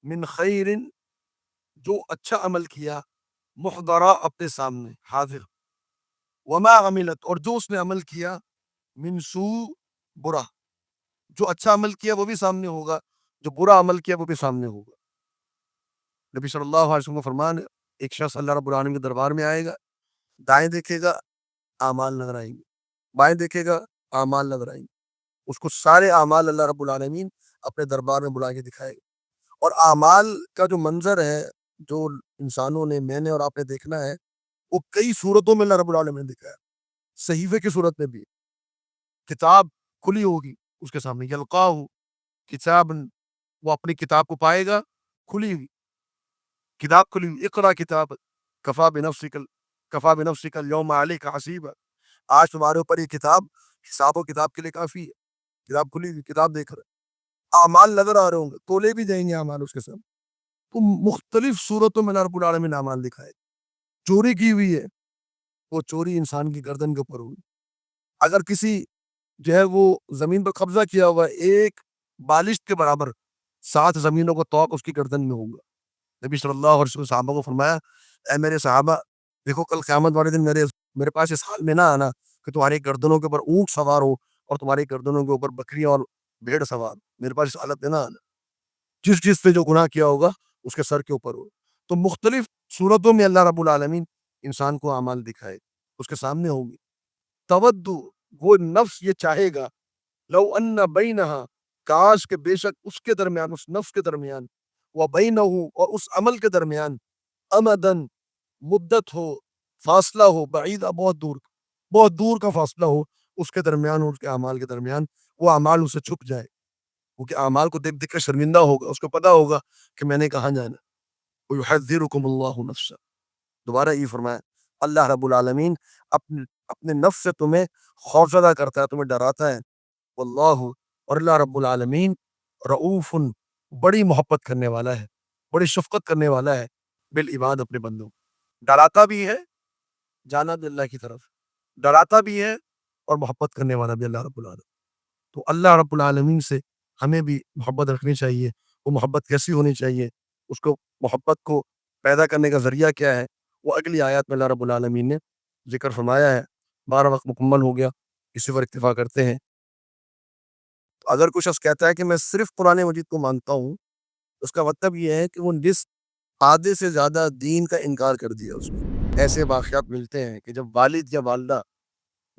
من خیر، جو اچھا عمل کیا، محضرا، اپنے سامنے حاضر، وما عملت، اور جو اس نے عمل کیا، من سوء، برا، جو اچھا عمل کیا وہ بھی سامنے ہوگا، جو برا عمل کیا وہ بھی سامنے ہوگا۔ نبی صلی اللہ علیہ وسلم کا فرمان ہے، ایک شخص اللہ رب العالمین کے دربار میں آئے گا، دائیں دیکھے گا اعمال نظر آئیں گے، بائیں دیکھے گا اعمال نظر آئیں گے، اس کو سارے اعمال اللہ رب العالمین اپنے دربار میں بلا کے دکھائے گا۔ اور اعمال کا جو منظر ہے، جو انسانوں نے، میں نے اور آپ نے دیکھنا ہے، وہ کئی صورتوں میں اللہ رب العالمین نے دکھایا۔ صحیفے کی صورت میں بھی، کتاب کھلی ہوگی اس کے سامنے، یلقاہ کتاب، وہ اپنی کتاب کو پائے گا کھلی ہوئی، کتاب کھلی ہوئی، اقرا کتاب کفا بنفسک اليوم علیک حسیبا، آج تمہارے اوپر یہ کتاب حساب و کتاب کے لیے کافی ہے۔ کتاب کھلی ہوئی، کتاب دیکھ رہے، اعمال نظر آ رہے ہوں گے، تولے بھی جائیں گے اعمال اس کے ساتھ۔ تو مختلف صورتوں میں اللہ رب العالمین نے اعمال دکھائے۔ چوری کی ہوئی ہے، وہ چوری انسان کی گردن کے اوپر ہوئی۔ اگر کسی جو ہے وہ زمین پر قبضہ کیا ہوا ہے، ایک بالشت کے برابر 7 زمینوں کا طوق اس کی گردن میں ہوگا۔ نبی صلی اللہ علیہ وسلم صحابہ کو فرمایا، اے میرے صحابہ، دیکھو کل قیامت والے دن میرے پاس اس حال میں نہ آنا کہ تمہاری گردنوں کے اوپر اونٹ سوار ہو اور تمہاری گردنوں کے اوپر بکریاں اور بھیڑ سوار، میرے پاس اس حالت میں نہ آنا، جس سے جو گناہ کیا ہوگا اس کے سر کے اوپر ہو۔ تو مختلف صورتوں میں اللہ رب العالمین انسان کو اعمال دکھائے، اس کے سامنے ہوگی۔ تودو، وہ نفس یہ چاہے گا، لو ان بینہا، کاش کہ بے شک اس کے درمیان، اس نفس کے درمیان، و بینہ، اور اس عمل کے درمیان، امدن، مدت ہو، فاصلہ ہو، بعیدہ، بہت دور کا فاصلہ ہو اس کے درمیان اور اس کے اعمال کے درمیان، وہ اعمال اسے چھپ جائے، کیونکہ اعمال کو دیکھ دیکھ کر شرمندہ ہوگا، اس کو پتا ہوگا کہ میں نے کہاں جانا۔ وَيُحَذِّرُكُمُ اللَّهُ نَفْسَهُ، دوبارہ یہ فرمایا، اللہ رب العالمین اپنے نفس سے تمہیں خوفزدہ کرتا ہے، تمہیں ڈراتا ہے۔ واللہ، اور اللہ رب العالمین رؤوف، بڑی محبت کرنے والا ہے، بڑی شفقت کرنے والا ہے، بالعباد، اپنے بندوں، ڈراتا بھی ہے، جانب اللہ کی طرف، ڈراتا بھی ہے اور محبت کرنے والا بھی اللہ رب العالمین۔ تو اللہ رب العالمین سے ہمیں بھی محبت رکھنی چاہیے۔ وہ محبت کیسی ہونی چاہیے، اس کو، محبت کو پیدا کرنے کا ذریعہ کیا ہے، وہ اگلی آیات میں اللہ رب العالمین نے ذکر فرمایا ہے۔ 12 وقت مکمل ہو گیا، اسی پر اکتفا کرتے ہیں۔ تو اگر کچھ شخص کہتا ہے کہ میں صرف قرآن مجید کو مانتا ہوں، اس کا مطلب یہ ہے کہ وہ آدھے سے زیادہ دین کا انکار کر دیا اس نے۔ ایسے واقعات ملتے ہیں کہ جب والد یا والدہ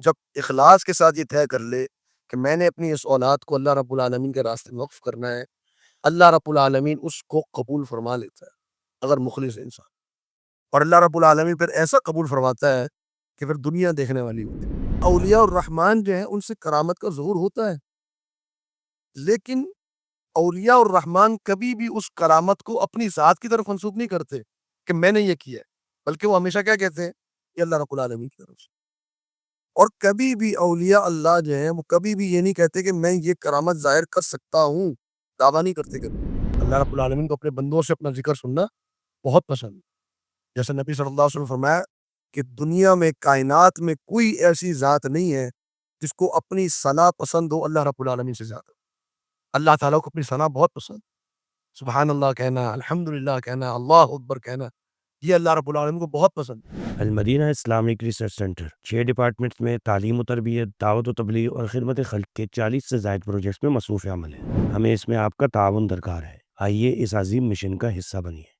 جب اخلاص کے ساتھ یہ طے کر لے کہ میں نے اپنی اس اولاد کو اللہ رب العالمین کے راستے میں وقف کرنا ہے، اللہ رب العالمین اس کو قبول فرما لیتا ہے، اگر مخلص انسان، اور اللہ رب العالمین پھر ایسا قبول فرماتا ہے کہ پھر دنیا دیکھنے والی ہوتی ہے۔ اولیاء الرحمن جو ہیں ان سے کرامت کا ظہور ہوتا ہے، لیکن اولیاء الرحمن کبھی بھی اس کرامت کو اپنی ذات کی طرف منسوب نہیں کرتے کہ میں نے یہ کیا ہے، بلکہ وہ ہمیشہ کیا کہتے ہیں، یہ اللہ رب العالمین کی طرف سے۔ اور کبھی بھی اولیاء اللہ جو ہیں وہ کبھی بھی یہ نہیں کہتے کہ میں یہ کرامت ظاہر کر سکتا ہوں، دعویٰ نہیں کرتے کبھی۔ اللہ رب العالمین کو اپنے بندوں سے اپنا ذکر سننا بہت پسند ہے۔ جیسے نبی صلی اللہ علیہ وسلم فرمایا کہ دنیا میں، کائنات میں کوئی ایسی ذات نہیں ہے جس کو اپنی ثنا پسند ہو اللہ رب العالمین سے زیادہ۔ اللہ تعالیٰ کو اپنی ثنا بہت پسند، سبحان اللہ کہنا، الحمدللہ کہنا، اللہ اکبر کہنا، یہ اللہ رب العالمین کو بہت پسند۔ المدینہ اسلامک ریسرچ سینٹر 6 ڈپارٹمنٹس میں تعلیم و تربیت، دعوت و تبلیغ اور خدمت خلق کے 40 سے زائد پروجیکٹس میں مصروف عمل ہے۔ ہمیں اس میں آپ کا تعاون درکار ہے۔ آئیے اس عظیم مشن کا حصہ بنیے۔